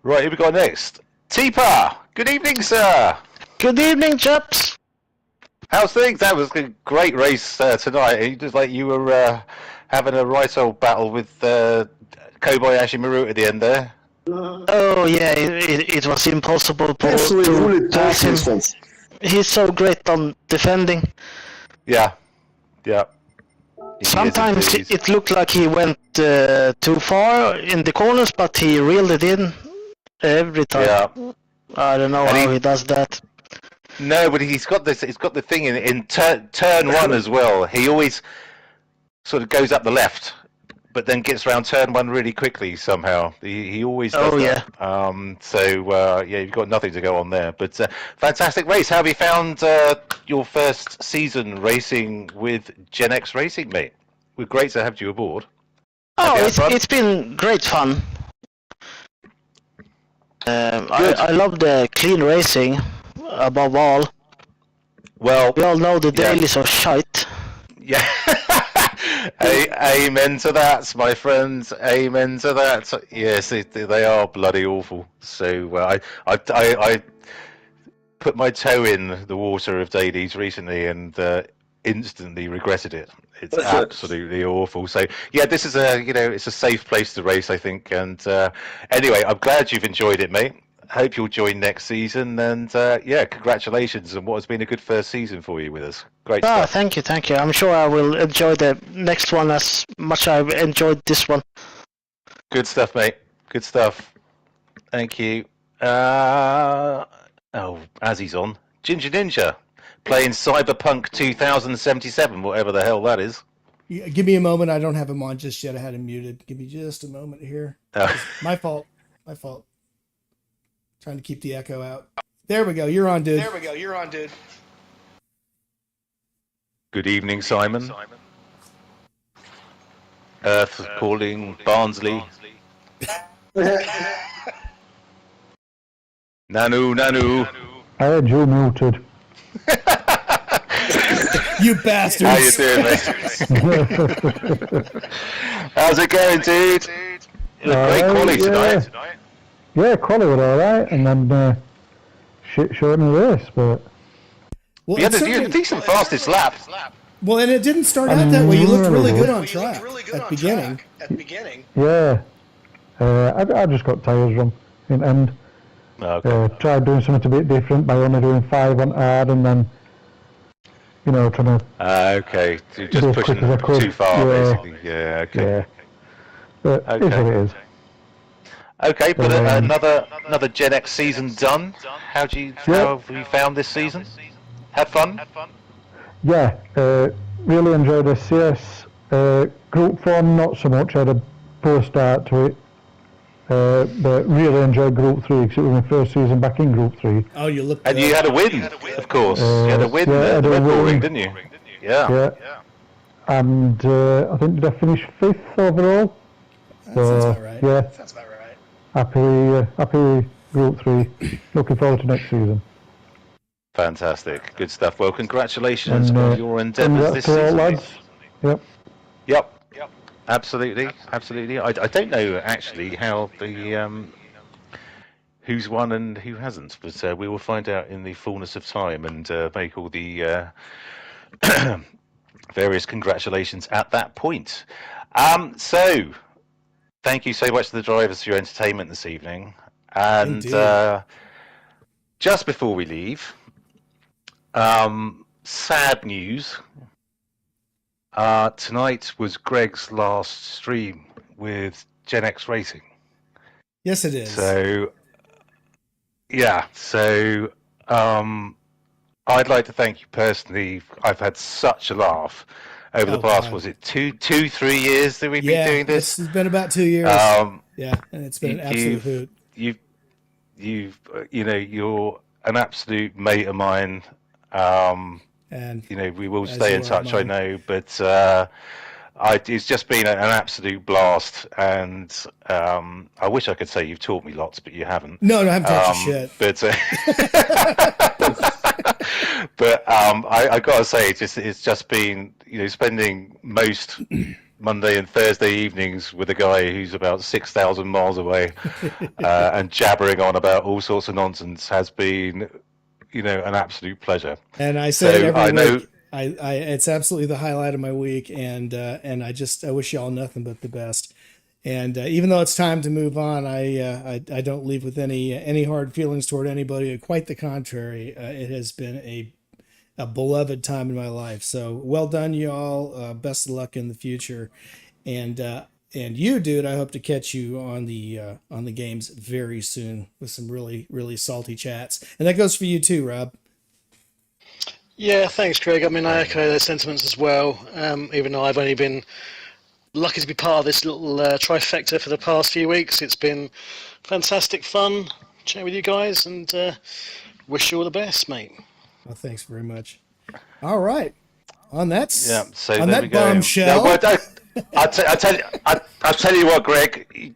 Right, here we go next. Tipa, good evening, sir. Good evening, chaps. How's things? That was a great race tonight. It was like you were having a right old battle with Kobayashi Maru at the end there. Oh yeah, it was impossible to pass him. He's so great on defending. Yeah. Sometimes it looked like he went too far in the corners, but he reeled it in every time. Yeah. I don't know how he does that. No, but he's got this. He's got the thing in turn one as well. He always sort of goes up the left, but then gets around turn one really quickly somehow. He always does that. Yeah, you've got nothing to go on there. But fantastic race. How have you found your first season racing with Gen X Racing, mate? We're great to have you aboard. It's been great fun. I love the clean racing above all. Well, we all know the dailies are shite. Yeah. Amen to that, my friends. Amen to that. Yes, they are bloody awful. So I put my toe in the water of dailies recently and instantly regretted it. It's absolutely awful. So yeah, this is it's a safe place to race, I think. And anyway, I'm glad you've enjoyed it, mate. Hope you'll join next season. And congratulations on what has been a good first season for you with us. Great stuff. Thank you. I'm sure I will enjoy the next one as much as I've enjoyed this one. Good stuff, mate. Good stuff. Thank you. As he's on, Ginger Ninja, playing Cyberpunk 2077, whatever the hell that is. Yeah, give me a moment. I don't have him on just yet. I had him muted. Give me just a moment here. My fault. Trying to keep the echo out. There we go. You're on, dude. Good evening, Simon. Earth calling Barnsley. Nanu. I had you muted. You bastards. How you doing, mate? How's it going, dude? Great quality tonight. Yeah, quality was alright, and then shit short in the race, but... Well, you had a decent fastest lap. Well, and it didn't start out that way. You looked really good on track at the beginning. Yeah. I just got tyres wrong in end. Tried doing something a bit different by only doing 5 on hard and then, trying to... okay, so just pushing too far, basically. Yeah, okay. Yeah. But it's what it is. Okay, but another Gen X season done. How have you found this season? Had fun? Yeah, really enjoyed SCS. Group 4 not so much, I had a poor start to it. But really enjoyed Group 3 because it was my first season back in Group 3. Oh, you looked And you had a win, of course. You had a win at the Red Bull Ring, didn't you? Yeah. And I think did I finish 5th overall? That sounds about right. Yeah. Sounds about right. Happy Group 3. Looking forward to next season. Fantastic. Good stuff. Well, congratulations on your endeavours this season. Lads. Yep. Absolutely. I don't know actually how the who's won and who hasn't, but we will find out in the fullness of time and make all the various congratulations at that point. So, thank you so much to the drivers for your entertainment this evening. And just before we leave, sad news. Tonight was Greg's last stream with Gen X Racing. Yes, it is. So, I'd like to thank you personally. I've had such a laugh over the past, was it 3 years that we've been doing this? It's been about 2 years. And it's been an absolute hoot. You're an absolute mate of mine. And we will stay in touch, I know, but it's just been an absolute blast, and I wish I could say you've taught me lots, but you haven't. No, I haven't taught you shit. But I got to say, it's just been spending most Monday and Thursday evenings with a guy who's about 6,000 miles away and jabbering on about all sorts of nonsense has been an absolute pleasure. And I say it So every I know. week. It's absolutely the highlight of my week, and I wish y'all nothing but the best. And even though it's time to move on, I don't leave with any hard feelings toward anybody. Quite the contrary, it has been a beloved time in my life. So well done, y'all. Best of luck in the future, and you, dude. I hope to catch you on the games very soon with some really really salty chats, and that goes for you too, Rob. Yeah, thanks, Craig. I mean, I echo those sentiments as well. Even though I've only been lucky to be part of this little trifecta for the past few weeks, it's been fantastic fun chatting with you guys, and wish you all the best, mate. Well, thanks very much. All right, on that So on there that we go. bombshell. Yeah, well, I'll tell you what, Greg.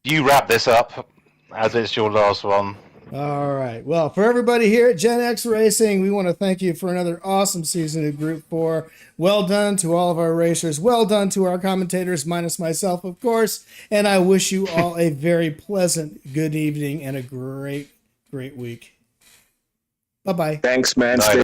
You wrap this up as it's your last one. All right. Well, for everybody here at Gen X Racing, we want to thank you for another awesome season of Group 4. Well done to all of our racers. Well done to our commentators, minus myself, of course. And I wish you all a very pleasant good evening and a great, great week. Bye-bye. Thanks, man. Bye.